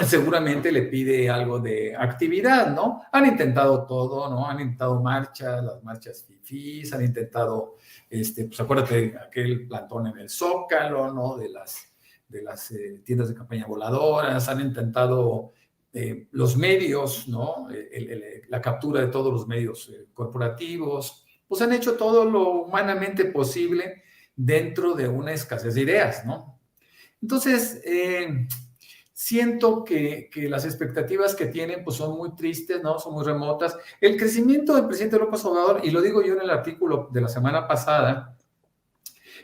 seguramente le pide algo de actividad, ¿no? Han intentado todo, ¿no? Han intentado marchas, las marchas fifís, han intentado, pues acuérdate, aquel plantón en el Zócalo, ¿no? De las tiendas de campaña voladoras, han intentado los medios, ¿no? La captura de todos los medios corporativos, pues han hecho todo lo humanamente posible dentro de una escasez de ideas, ¿no? Entonces, siento que las expectativas que tienen pues son muy tristes, ¿no? Son muy remotas. El crecimiento del presidente López Obrador, y lo digo yo en el artículo de la semana pasada,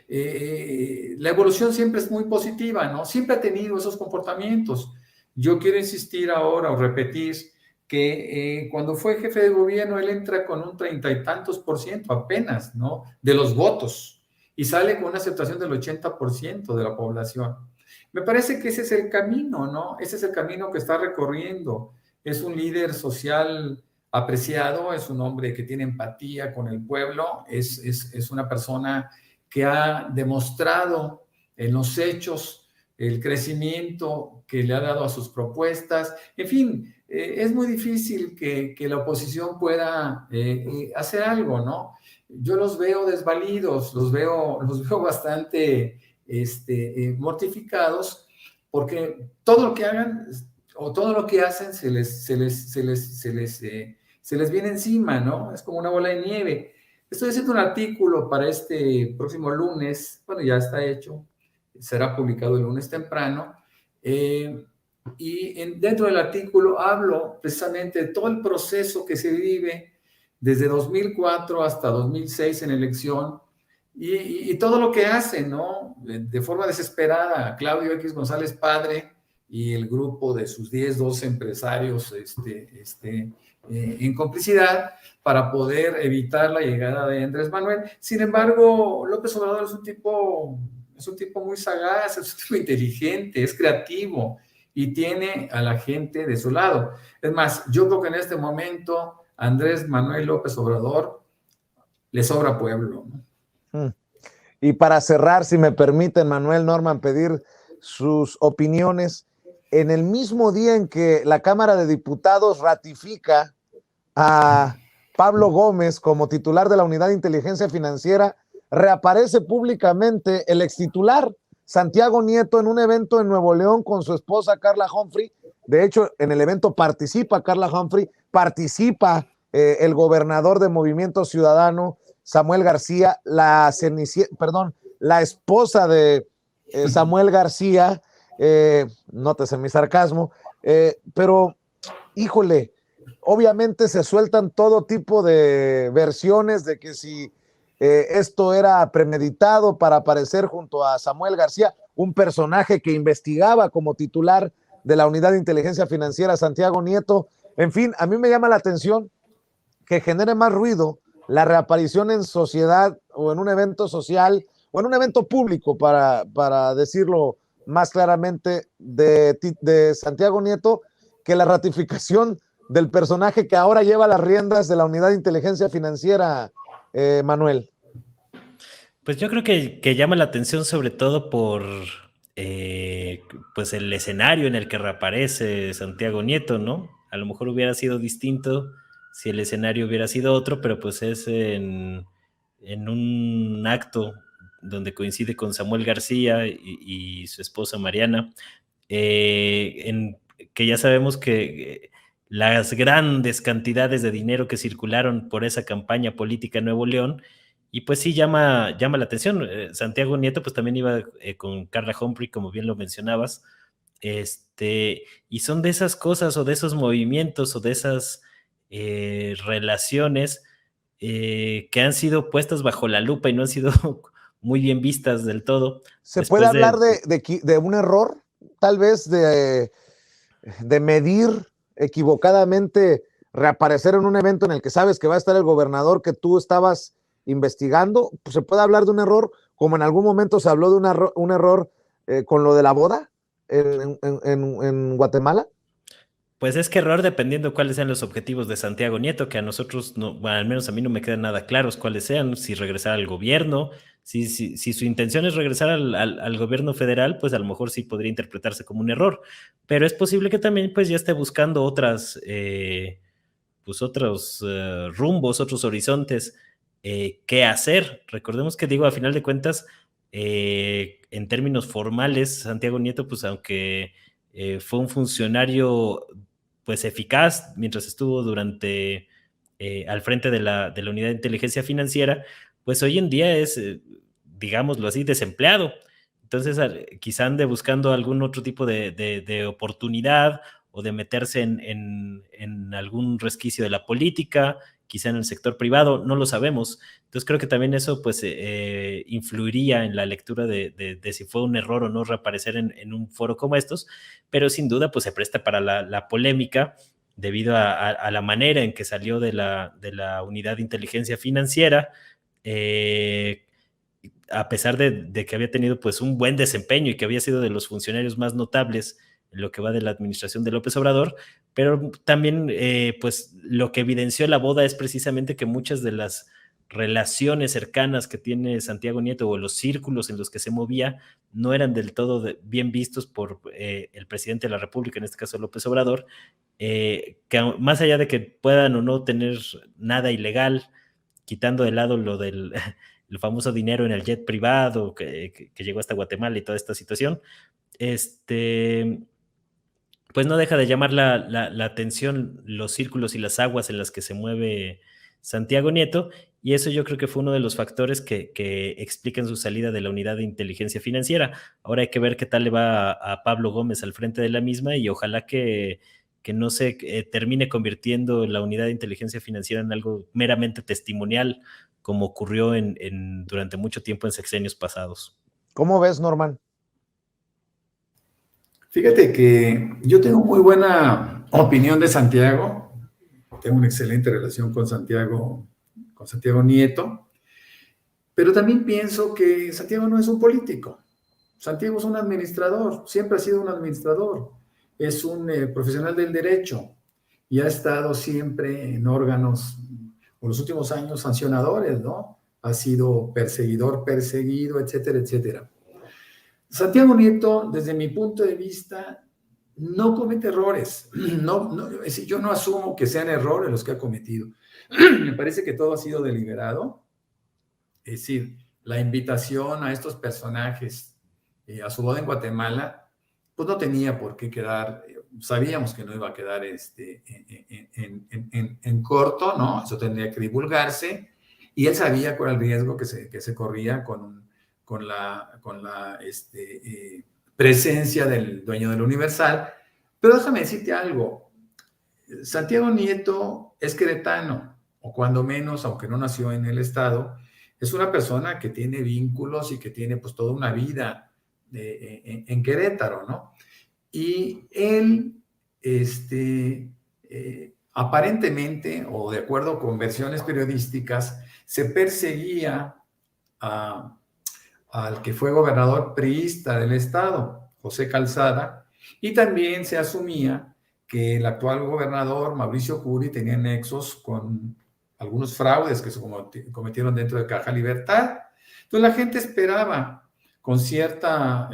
la evolución siempre es muy positiva, ¿no? Siempre ha tenido esos comportamientos. Yo quiero insistir ahora o repetir que cuando fue jefe de gobierno, él entra con un 30 y tantos por ciento apenas, ¿no? De los votos, y sale con una aceptación del 80% de la población. Me parece que ese es el camino, ¿no? Ese es el camino que está recorriendo. Es un líder social apreciado, es un hombre que tiene empatía con el pueblo, es una persona que ha demostrado en los hechos el crecimiento que le ha dado a sus propuestas. En fin, es muy difícil que la oposición pueda hacer algo, ¿no? Yo los veo desvalidos, los veo bastante mortificados, porque todo lo que hagan o todo lo que hacen se les viene encima, ¿no? Es como una bola de nieve. Estoy haciendo un artículo para este próximo lunes, bueno, ya está hecho, será publicado el lunes temprano, y dentro del artículo hablo precisamente de todo el proceso que se vive desde 2004 hasta 2006 en elección, y todo lo que hacen, ¿no? De forma desesperada, Claudio X González padre y el grupo de sus 10, 12 empresarios en complicidad para poder evitar la llegada de Andrés Manuel. Sin embargo, López Obrador es un tipo muy sagaz, es un tipo inteligente, es creativo y tiene a la gente de su lado. Es más, yo creo que en este momento Andrés Manuel López Obrador le sobra pueblo, ¿no? Y para cerrar, si me permiten, Manuel, Norman, pedir sus opiniones. En el mismo día en que la Cámara de Diputados ratifica a Pablo Gómez como titular de la Unidad de Inteligencia Financiera, reaparece públicamente el extitular, Santiago Nieto, en un evento en Nuevo León con su esposa Carla Humphrey. De hecho, en el evento participa Carla Humphrey, participa el gobernador de Movimiento Ciudadano, Samuel García, la esposa de Samuel García, nótese mi sarcasmo, pero híjole, obviamente se sueltan todo tipo de versiones de que si esto era premeditado para aparecer junto a Samuel García, un personaje que investigaba como titular de la Unidad de Inteligencia Financiera, Santiago Nieto. En fin, a mí me llama la atención que genere más ruido la reaparición en sociedad o en un evento social o en un evento público, para decirlo más claramente, de Santiago Nieto, que la ratificación del personaje que ahora lleva las riendas de la Unidad de Inteligencia Financiera, Manuel. Pues yo creo que llama la atención sobre todo por pues el escenario en el que reaparece Santiago Nieto, ¿no? A lo mejor hubiera sido distinto si el escenario hubiera sido otro, pero pues es en un acto donde coincide con Samuel García y su esposa Mariana, que ya sabemos que las grandes cantidades de dinero que circularon por esa campaña política en Nuevo León, y pues sí llama la atención. Santiago Nieto pues también iba con Carla Humphrey, como bien lo mencionabas, y son de esas cosas o de esos movimientos o de esas relaciones que han sido puestas bajo la lupa y no han sido muy bien vistas del todo. ¿Se puede hablar de un error, tal vez de medir equivocadamente reaparecer en un evento en el que sabes que va a estar el gobernador que tú estabas investigando? Pues se puede hablar de un error, como en algún momento se habló de un error con lo de la boda en Guatemala. Pues es que error dependiendo cuáles sean los objetivos de Santiago Nieto, que a nosotros, no, bueno, al menos a mí no me quedan nada claros cuáles sean, si regresar al gobierno, si su intención es regresar al gobierno federal, pues a lo mejor sí podría interpretarse como un error, pero es posible que también pues ya esté buscando otros rumbos, otros horizontes, qué hacer. Recordemos que digo, a final de cuentas, en términos formales, Santiago Nieto, pues aunque fue un funcionario pues eficaz mientras estuvo durante al frente de la Unidad de Inteligencia Financiera, pues hoy en día es, digámoslo así, desempleado. Entonces, quizá ande buscando algún otro tipo de oportunidad o de meterse en algún resquicio de la política, quizá en el sector privado, no lo sabemos. Entonces creo que también eso pues influiría en la lectura de si fue un error o no reaparecer en un foro como estos, pero sin duda pues se presta para la polémica debido a la manera en que salió de la unidad de inteligencia financiera, a pesar de que había tenido pues un buen desempeño y que había sido de los funcionarios más notables en lo que va de la administración de López Obrador, pero también pues lo que evidenció la boda es precisamente que muchas de las relaciones cercanas que tiene Santiago Nieto o los círculos en los que se movía no eran del todo bien vistos por el presidente de la República, en este caso López Obrador, que más allá de que puedan o no tener nada ilegal, quitando de lado lo del el famoso dinero en el jet privado que llegó hasta Guatemala y toda esta situación, pues no deja de llamar la atención los círculos y las aguas en las que se mueve Santiago Nieto, y eso yo creo que fue uno de los factores que explican su salida de la unidad de inteligencia financiera. Ahora hay que ver qué tal le va a Pablo Gómez al frente de la misma y ojalá que no se termine convirtiendo la unidad de inteligencia financiera en algo meramente testimonial, como ocurrió durante mucho tiempo en sexenios pasados. ¿Cómo ves, Norman? Fíjate que yo tengo muy buena opinión de Santiago, tengo una excelente relación con Santiago Nieto, pero también pienso que Santiago no es un político. Santiago es un administrador, siempre ha sido un administrador, es un profesional del derecho y ha estado siempre en órganos, por los últimos años, sancionadores, ¿no? Ha sido perseguidor, perseguido, etcétera, etcétera. Santiago Nieto, desde mi punto de vista, no comete errores. Es decir, yo no asumo que sean errores los que ha cometido. Me parece que todo ha sido deliberado. Es decir, la invitación a estos personajes a su boda en Guatemala, pues no tenía por qué quedar, sabíamos que no iba a quedar en corto, ¿no? Eso tendría que divulgarse, y él sabía cuál era el riesgo que se corría con la presencia del dueño del Universal. Pero déjame decirte algo, Santiago Nieto es queretano, o cuando menos, aunque no nació en el estado, es una persona que tiene vínculos y que tiene pues toda una vida en Querétaro, ¿no? Y él, aparentemente, o de acuerdo con versiones periodísticas, se perseguía al que fue gobernador priista del estado, José Calzada, y también se asumía que el actual gobernador, Mauricio Curi, tenía nexos con algunos fraudes que se cometieron dentro de Caja Libertad. Entonces la gente esperaba con cierta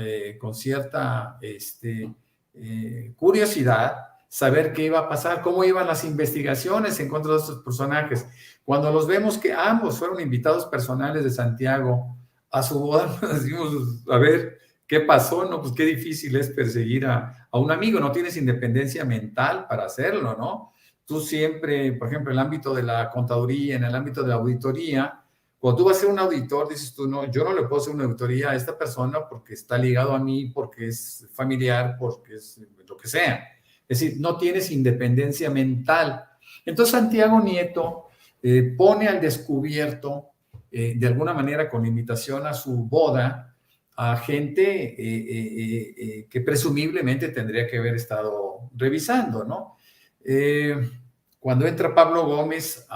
curiosidad saber qué iba a pasar, cómo iban las investigaciones en contra de estos personajes. Cuando los vemos que ambos fueron invitados personales de Santiago a su boda, nos decimos, a ver, ¿qué pasó? No, pues qué difícil es perseguir a un amigo, no tienes independencia mental para hacerlo, ¿no? Tú siempre, por ejemplo, en el ámbito de la contaduría, en el ámbito de la auditoría, cuando tú vas a ser un auditor, dices tú, no, yo no le puedo hacer una auditoría a esta persona porque está ligado a mí, porque es familiar, porque es lo que sea. Es decir, no tienes independencia mental. Entonces Santiago Nieto pone al descubierto, de alguna manera con invitación a su boda, a gente que presumiblemente tendría que haber estado revisando, ¿no? Cuando entra Pablo Gómez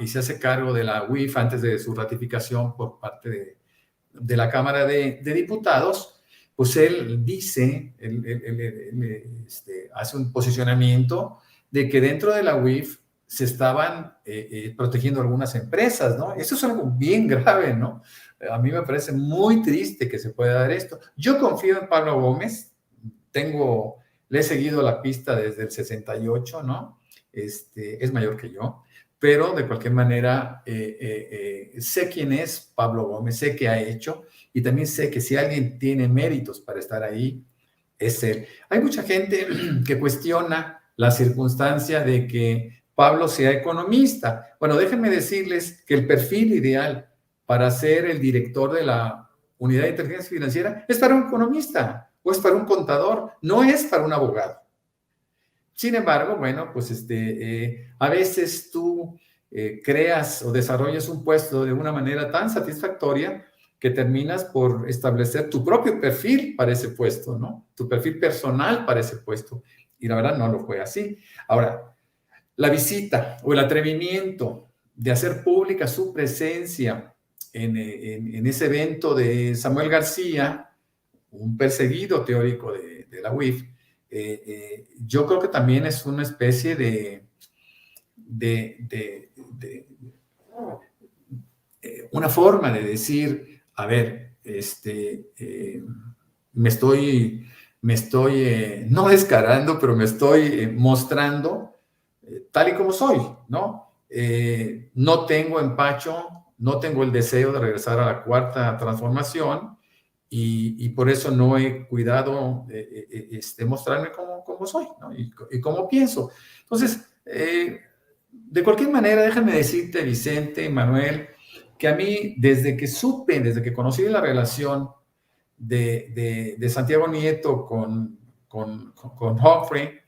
y se hace cargo de la UIF antes de su ratificación por parte de la Cámara de Diputados, pues él dice, hace un posicionamiento de que dentro de la UIF se estaban protegiendo algunas empresas, ¿no? Eso es algo bien grave, ¿no? A mí me parece muy triste que se pueda dar esto. Yo confío en Pablo Gómez, le he seguido la pista desde el 68, ¿no? Es mayor que yo, pero de cualquier manera sé quién es Pablo Gómez, sé qué ha hecho, y también sé que si alguien tiene méritos para estar ahí, es él. Hay mucha gente que cuestiona la circunstancia de que Pablo sea economista. Bueno, déjenme decirles que el perfil ideal para ser el director de la unidad de inteligencia financiera es para un economista o es para un contador, no es para un abogado. Sin embargo, bueno, pues a veces tú creas o desarrollas un puesto de una manera tan satisfactoria que terminas por establecer tu propio perfil para ese puesto, ¿no? Tu perfil personal para ese puesto. Y la verdad no lo fue así. Ahora, la visita o el atrevimiento de hacer pública su presencia en ese evento de Samuel García, un perseguido teórico de la UIF, yo creo que también es una especie de una forma de decir, a ver, me estoy no descarando, pero me estoy mostrando tal y como soy, ¿no? No tengo empacho, no tengo el deseo de regresar a la cuarta transformación y por eso no he cuidado mostrarme como soy, ¿no? Y como pienso. Entonces, de cualquier manera, déjame decirte, Vicente, Manuel, que a mí, desde que conocí la relación de Santiago Nieto con Humphrey,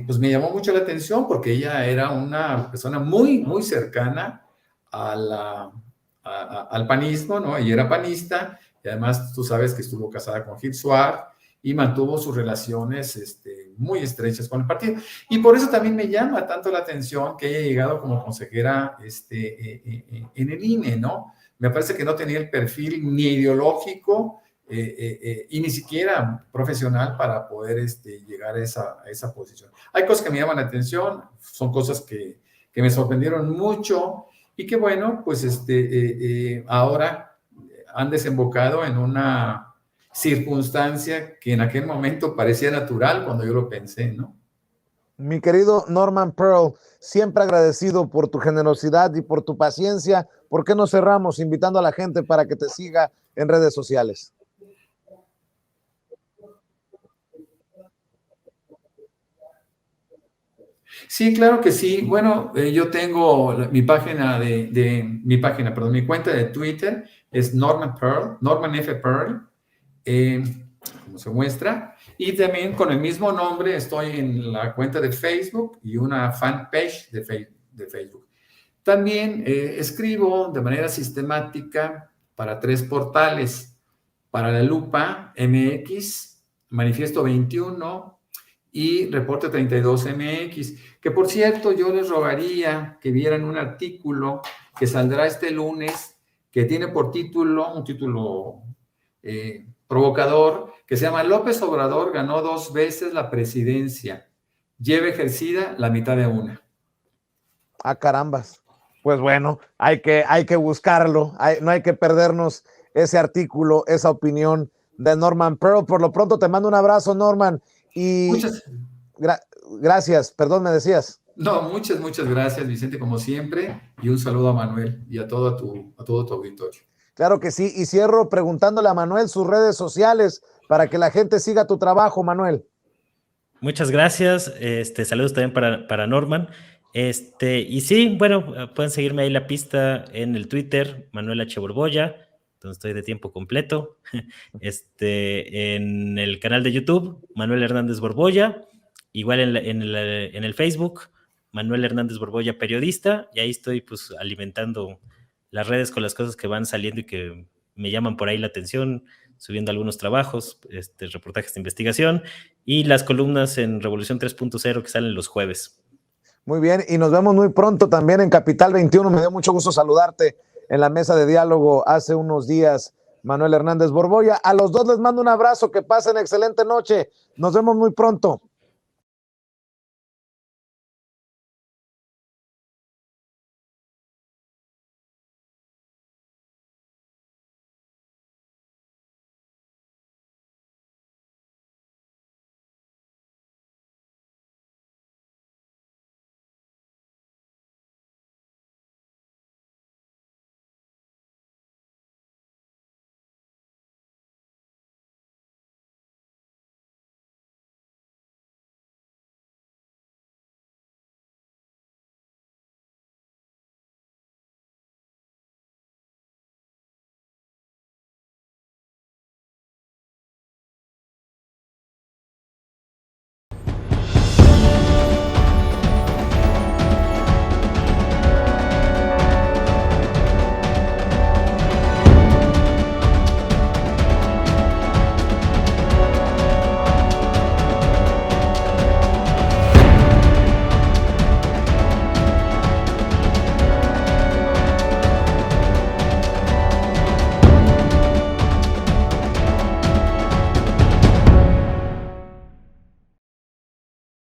pues me llamó mucho la atención porque ella era una persona muy, muy cercana al panismo, ¿no? Ella era panista y además tú sabes que estuvo casada con Gil Suárez y mantuvo sus relaciones muy estrechas con el partido. Y por eso también me llama tanto la atención que haya llegado como consejera en el INE, ¿no? Me parece que no tenía el perfil ni ideológico y ni siquiera profesional para poder llegar a esa posición. Hay cosas que me llaman la atención, son cosas que me sorprendieron mucho y que bueno, pues ahora han desembocado en una circunstancia que en aquel momento parecía natural cuando yo lo pensé, ¿no? Mi querido Norman Pearl, siempre agradecido por tu generosidad y por tu paciencia. ¿Por qué no cerramos invitando a la gente para que te siga en redes sociales? Sí, claro que sí. Bueno, yo tengo mi cuenta de Twitter es Norman Pearl, Norman F. Pearl, como se muestra, y también con el mismo nombre estoy en la cuenta de Facebook y una fanpage de Facebook. También escribo de manera sistemática para 3 portales, para La Lupa MX, Manifiesto 21 y Reporte 32 MX, que por cierto yo les rogaría que vieran un artículo que saldrá este lunes, que tiene por título, un título provocador, que se llama López Obrador ganó 2 veces la presidencia, lleva ejercida la mitad de una. Ah, carambas. Pues bueno, hay que buscarlo, no hay que perdernos ese artículo, esa opinión de Norman Pearl. Por lo pronto te mando un abrazo, Norman, y gracias, perdón, me decías. No, muchas gracias, Vicente, como siempre, y un saludo a Manuel y a todo tu auditorio. Claro que sí, y cierro preguntándole a Manuel sus redes sociales para que la gente siga tu trabajo, Manuel. Muchas gracias, saludos también para Norman. Y sí, bueno, pueden seguirme ahí la pista en el Twitter, Manuel H. Borbolla, donde estoy de tiempo completo. En el canal de YouTube, Manuel Hernández Borbolla, igual en el Facebook, Manuel Hernández Borbolla Periodista, y ahí estoy pues alimentando las redes con las cosas que van saliendo y que me llaman por ahí la atención, subiendo algunos trabajos, reportajes de investigación y las columnas en Revolución 3.0 que salen los jueves. Muy bien, y nos vemos muy pronto también en Capital 21. Me dio mucho gusto saludarte en la mesa de diálogo hace unos días, Manuel Hernández Borbolla. A los dos les mando un abrazo, que pasen excelente noche. Nos vemos muy pronto.